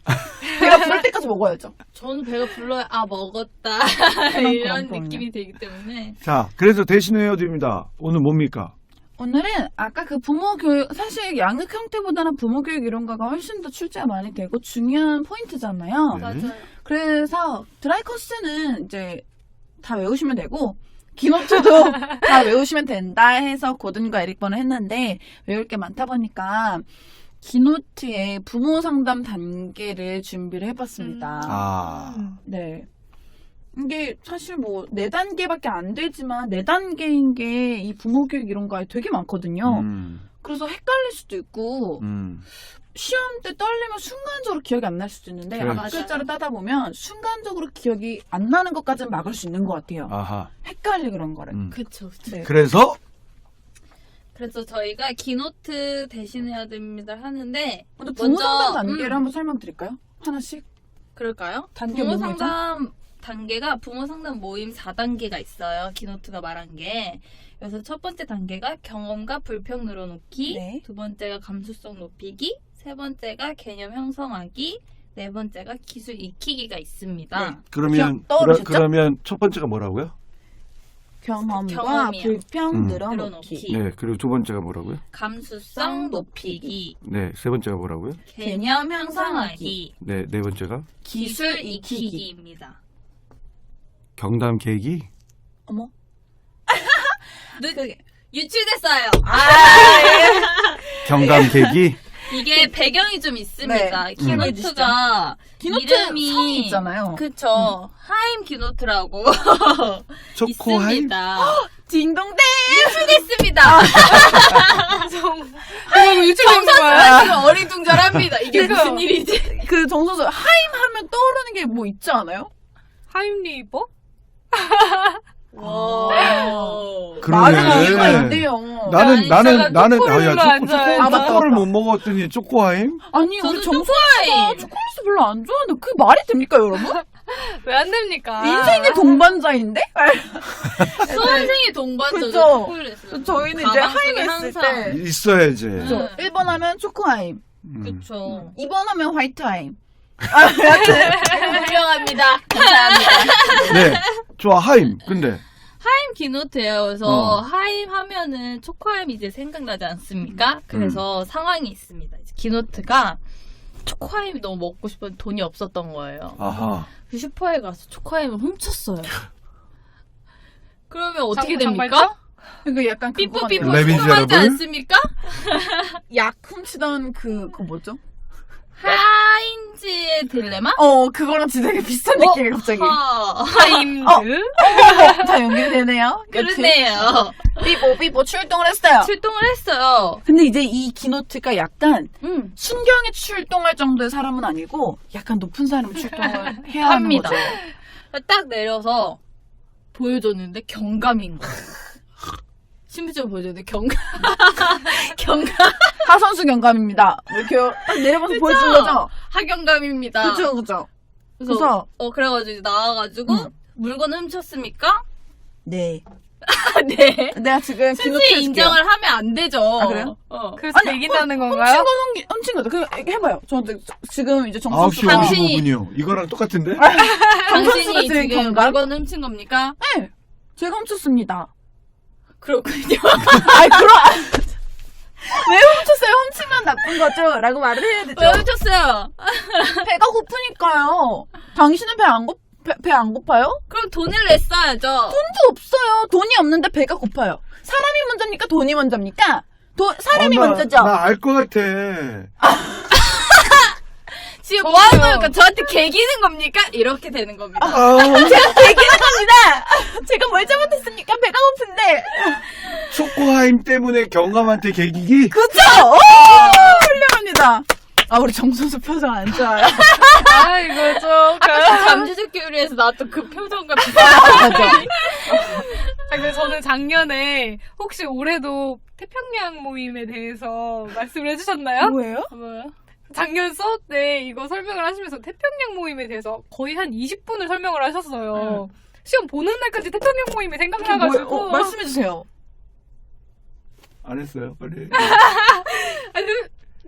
배가 부를 때까지 먹어야죠. 저는 배가 불러야 먹었다 이런 그럼. 느낌이 들기 때문에. 자, 그래서 대신 외워드립니다. 오늘 뭡니까? 오늘은 아까 그 부모 교육, 사실 양육 형태보다는 부모 교육 이런 거가 훨씬 더 출제가 많이 되고 중요한 포인트잖아요. 네. 맞아요. 그래서 드라이커스는 이제 다 외우시면 되고 기노트도 다 외우시면 된다 해서 고든과 에릭번을 했는데 외울 게 많다 보니까 기노트의 부모 상담 단계를 준비를 해봤습니다. 네. 이게 사실 뭐 4단계밖에 안 되지만 4단계인 게 이 부모 교육 이런 거에 되게 많거든요. 그래서 헷갈릴 수도 있고 시험 때 떨리면 순간적으로 기억이 안 날 수도 있는데 그렇죠. 앞글자를 따다 보면 순간적으로 기억이 안 나는 것까지는 막을 수 있는 것 같아요. 아하. 헷갈리 그런 거를. 그쵸. 네. 그래서 그래서 저희가 기노트 대신해야 됩니다 하는데 먼저 부모 상담 먼저, 단계를 한번 설명드릴까요? 하나씩? 그럴까요? 단계 부모 뭐죠? 상담 단계가 부모 상담 모임 4단계가 있어요. 기노트가 말한 게. 그래서 첫 번째 단계가 경험과 불평 늘어놓기, 네. 두 번째가 감수성 높이기, 세 번째가 개념 형성하기, 네 번째가 기술 익히기가 있습니다. 네. 그러면 떠오르셨죠? 그러면 첫 번째가 뭐라고요? 경험과 경험이요. 불평 늘어놓기. 늘어놓기. 네, 그리고 두 번째가 뭐라고요? 감수성 높이기, 네, 세 번째가 뭐라고요? 개념 형성하기, 네, 네 번째가 기술 익히기입니다. 경담 계기. 어머? 유출됐어요. 경감계기. 이게 배경이 좀 있습니다. 네. 기노트가 기노트 이름이 성이 있잖아요. 그쵸. 하임 기노트라고 초코하임. 있습니다. 딩동댕. 유출됐습니다. 이거 유출된 거야. 지금 어리둥절합니다. 이게 무슨 일이지? 그 정선수 하임 하면 떠오르는 게 뭐 있지 않아요? 하임리버? 맞아, 이유가 있대요. 나는 초코를 안 좋아해요. 아, 맞다, 초코를 맞다. 못 먹었더니 초코하임? 아니 저도 우리 정선수가 초콜릿을 별로 안 좋아하는데 그게 말이 됩니까 여러분? 왜 안 됩니까? 인생의 동반자인데? 수험생의 동반자죠. 그죠. 초콜릿을. 저희는 이제 가방 속에 하임 했을 항상. 때 있어야지. 그죠. 1번 하면 초코하임, 그쵸. 2번 하면 화이트하임. 훌륭합니다. 감사합니다. 네. 좋아, 하임. 근데. 하임 기노트예요. 그래서 하임 하면은 초코하임이 이제 생각나지 않습니까? 그래서 상황이 있습니다. 이제 기노트가 초코하임이 너무 먹고 싶었는데 돈이 없었던 거예요. 아하. 그 슈퍼에 가서 초코하임을 훔쳤어요. 그러면 어떻게 장발장? 됩니까? 그러니까 약간 그거 삐뽀삐뽀 같네요. 레미제라블? 궁금하지 않습니까? 약 훔치던 그거 뭐죠? 하인즈의 딜레마? 그거랑 진짜 되게 비슷한 느낌이 갑자기. 하임드? 다 연결되네요. 그러네요. 삐뽀 출동을 했어요. 출동을 했어요. 근데 이제 이 기노트가 약간 음. 순경에 출동할 정도의 사람은 아니고 약간 높은 사람 출동을 해야 하는 합니다. 거죠. 딱 내려서 보여줬는데 경감인 거예요. 심지어 보여줬는데 경감. 하선수 경감입니다. 이렇게 딱 내려봐서 보여준 거죠? 하경감입니다. 그죠. 그래서 그래가지고 이제 나와가지고 물건 훔쳤습니까? 네. 네. 내가 지금 기노트 순수히 해줄게요. 인정을 하면 안 되죠. 아, 그래요? 그래서 아니, 이긴다는 건가요? 훔친 거죠. 그 해봐요. 저한테 지금 이제 9시 정선수 당신이- 55분이요. 이거랑 똑같은데? 정선수가 당신이 지금 지금 경감? 물건 훔친 겁니까? 네. 제가 훔쳤습니다. 그렇군요. 아이 왜 훔쳤어요? 훔치면 나쁜 거죠? 라고 말을 해야 되죠. 왜 훔쳤어요? 배가 고프니까요. 당신은 배 안 고파요? 그럼 돈을 냈어야죠. 돈도 없어요. 돈이 없는데 배가 고파요. 사람이 먼저입니까? 돈이 먼저입니까? 사람이 먼저죠. 나 알 것 같아. 지금 뭐 하는 겁니까? 저한테 개기는 겁니까? 이렇게 되는 겁니다. 제가 배기는 겁니다. 제가 뭘 잘못했습니까? 배가 고픈데. 초코하임 때문에 경감한테 개기기? 그죠? 훌륭합니다. 우리 정선수 표정 안 좋아요. 이거 좀. 아까 잠재적 교류에서 나왔던 그 표정과 비슷한. 맞아. 근데 저는 작년에 혹시 올해도 태평양 모임에 대해서 말씀을 해주셨나요? 뭐예요? 뭐요? 작년 수업 때 이거 설명을 하시면서 태평양 모임에 대해서 거의 한 20분을 설명을 하셨어요. 시험 보는 날까지 태평양 모임이 생각나가지고. 말씀해주세요. 안 했어요, 빨리. 아니,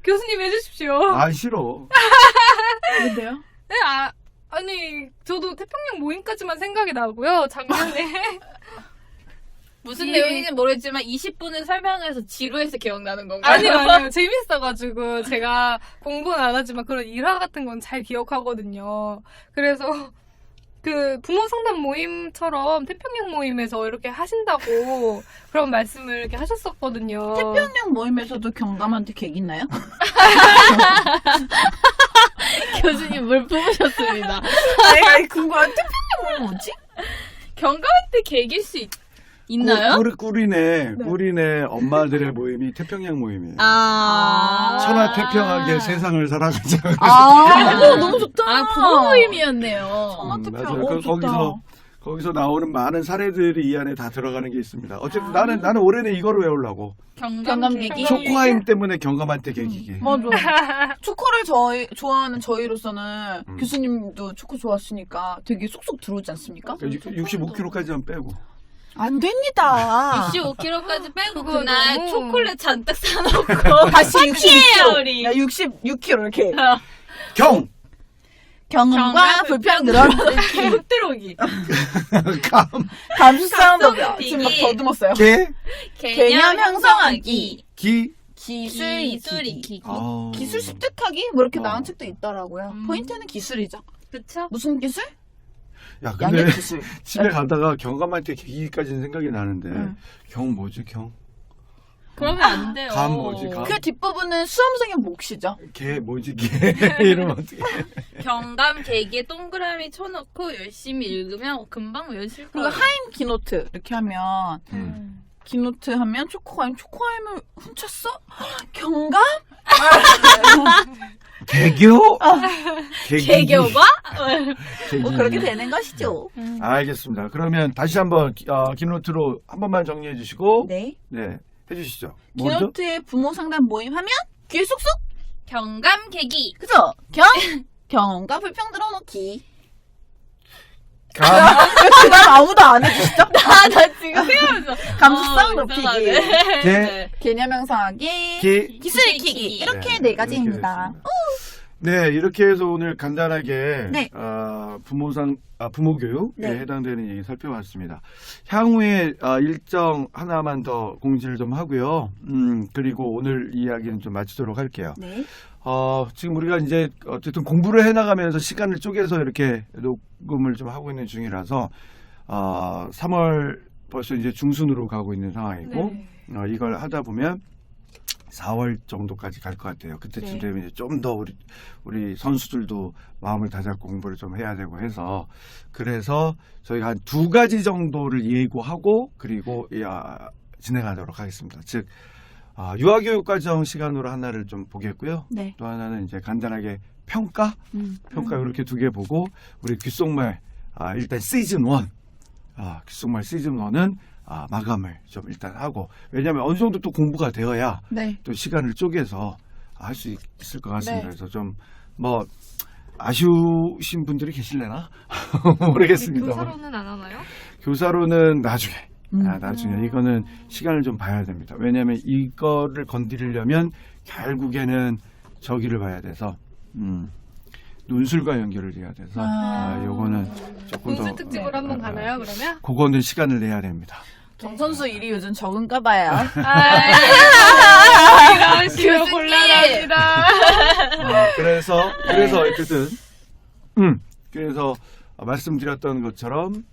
교수님 해주십시오. 싫어. 뭔데요? 네, 아니 저도 태평양 모임까지만 생각이 나고요. 작년에 무슨 예. 내용인지는 모르겠지만 20분을 설명해서 지루해서 기억나는 건가요? 아니요 재밌어가지고 제가 공부는 안 하지만 그런 일화 같은 건 잘 기억하거든요. 그래서 그 부모 상담 모임처럼 태평양 모임에서 이렇게 하신다고 그런 말씀을 이렇게 하셨었거든요. 태평양 모임에서도 경감한테 객 있나요? 교수님 물 뿜으셨습니다. 내가 궁금한 태평양 모임 뭐지? 경감한테 개길 수 있나요? 꿀이네 엄마들의 모임이 태평양 모임이에요. 아. 천하태평하게 세상을 살아가자. 너무 좋다. 부모 모임이었네요. 천하태평. 거기서 나오는 많은 사례들이 이 안에 다 들어가는 게 있습니다. 어쨌든 나는 올해는 이걸 외우려고. 경감객이. 초코하임 때문에 경감한테 개기기. 맞아. 초코를 좋아하는 저희로서는 교수님도 초코 좋아하시니까 되게 쏙쏙 들어오지 않습니까? 65kg까지만 빼고. 안 됩니다. 25kg까지 빼고 그거 그날 너무- 초콜릿 잔뜩 사놓고 다시 66kg. 우리. 야, 66kg 이렇게. 경험과 불평 늘어나는 훅 들어오기. 감수성도 감수성이 지금 막 더듬었어요. 개념 형성하기. 기술이기. 아. 기술 습득하기? 뭐 이렇게 나온 책도 있더라고요. 포인트는 기술이죠. 그쵸? 무슨 기술? 야, 근데 양념주술. 집에 가다가 경감한테 계기까지는 생각이 나는데 응. 경 뭐지 경? 그러면 안 돼요. 감 뭐지, 감? 그 뒷부분은 수험생의 몫이죠. 개 뭐지 개 이러면 어떻게? 경감 계기에 동그라미 쳐놓고 열심히 읽으면 금방 외우실 그리고 거예요. 하임 기노트 이렇게 하면 기노트 하면 초코하임을 훔쳤어? 경감? 개교? 개교가? 개기. 뭐 그렇게 되는 것이죠. 알겠습니다. 그러면 다시 한번 기노트로 한 번만 정리해 주시고 네. 네 해주시죠. 뭐죠? 기노트의 부모 상담 모임하면 귀에 쏙쏙. 경감 계기. 그죠? 경과 불평 들어놓기. 감 그다음 아무도 안 해주시죠? 나 지금 생각하면서 감수성 높이기. 이상하네. 개 개념형상하기. 기 기술 익히기. 이렇게 네 가지입니다. 이렇게 네, 이렇게 해서 오늘 간단하게 네. 부모 교육에 네. 해당되는 얘기 살펴봤습니다. 향후에 일정 하나만 더 공지를 좀 하고요. 그리고 오늘 이야기는 좀 마치도록 할게요. 네. 지금 우리가 이제 어쨌든 공부를 해나가면서 시간을 쪼개서 이렇게 녹음을 좀 하고 있는 중이라서 3월 벌써 이제 중순으로 가고 있는 상황이고 네. 이걸 하다 보면 4월 정도까지 갈 것 같아요. 그때쯤 네. 되면 이제 좀 더 우리 선수들도 마음을 다잡고 공부를 좀 해야 되고 해서 그래서 저희가 한 2가지 정도를 예고하고 그리고 진행하도록 하겠습니다. 즉 유아교육과정 시간으로 하나를 좀 보겠고요. 네. 또 하나는 이제 간단하게 평가 이렇게 2개 보고 우리 귓속말 일단 시즌 1 귓속말 시즌 1은 마감을 좀 일단 하고 왜냐하면 어느 정도 또 공부가 되어야 네. 또 시간을 쪼개서 할 수 있을 것 같습니다. 네. 그래서 좀 뭐 아쉬우신 분들이 계실래나 모르겠습니다. 교사로는 안 하나요? 교사로는 나중에 나중에 이거는 시간을 좀 봐야 됩니다. 왜냐하면 이거를 건드리려면 결국에는 저기를 봐야 돼서 논술과 연결을 해야 돼서 요거는 조금 더 논술 특집으로 한번 가나요 그러면? 그거는 시간을 내야 됩니다. 정 선수 일이 요즘 적은가 봐요. 이거 곤란합니다. 그래서 어쨌든 그래서 말씀드렸던 것처럼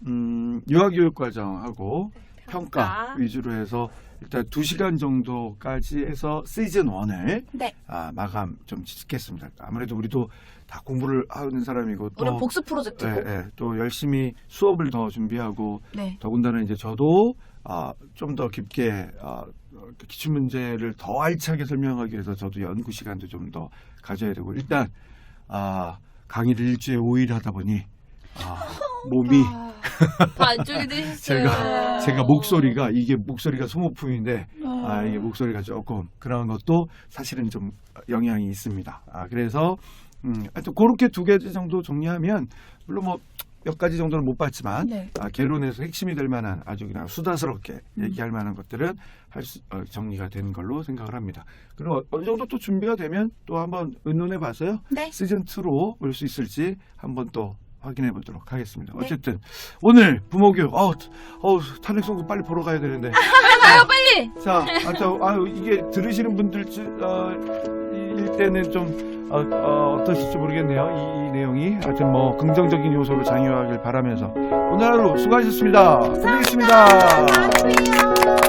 유아교육과정하고 평가 위주로 해서 일단 2시간 정도까지 해서 시즌 1을 네. 마감 좀 짓겠습니다. 아무래도 우리도 다 공부를 하는 사람이고 우리 또 복수 프로젝트고. 또 열심히 수업을 더 준비하고 네. 더군다나 이제 저도 좀 더 깊게 기출 문제를 더 알차게 설명하기 위해서 저도 연구 시간도 좀 더 가져야 되고 일단 강의를 일주일에 5일 하다 보니 몸이 반쪽이 되셨어요. 제가 목소리가 이게 목소리가 소모품인데 이게 목소리가 조금 그런 것도 사실은 좀 영향이 있습니다. 그래서 하여튼 그렇게 2개 정도 정리하면 물론 뭐 몇 가지 정도는 못 봤지만 네. 개론에서 핵심이 될 만한 아주 그냥 수다스럽게 얘기할 만한 것들은 정리가 된 걸로 생각을 합니다. 그리고 어느 정도 또 준비가 되면 또 한번 의논해 봐서요. 네. 시즌 2로 올 수 있을지 한번 또 확인해 보도록 하겠습니다. 네. 어쨌든 오늘 부모교육 탄핵송도 빨리 보러 가야 되는데 빨리. 자, 이게 들으시는 분들 일 때는 좀 어떠실지 모르겠네요. 이 내용이 하여튼 뭐 긍정적인 요소로 장려하길 바라면서 오늘 하루 수고하셨습니다. 고생했습니다. 고맙습니다.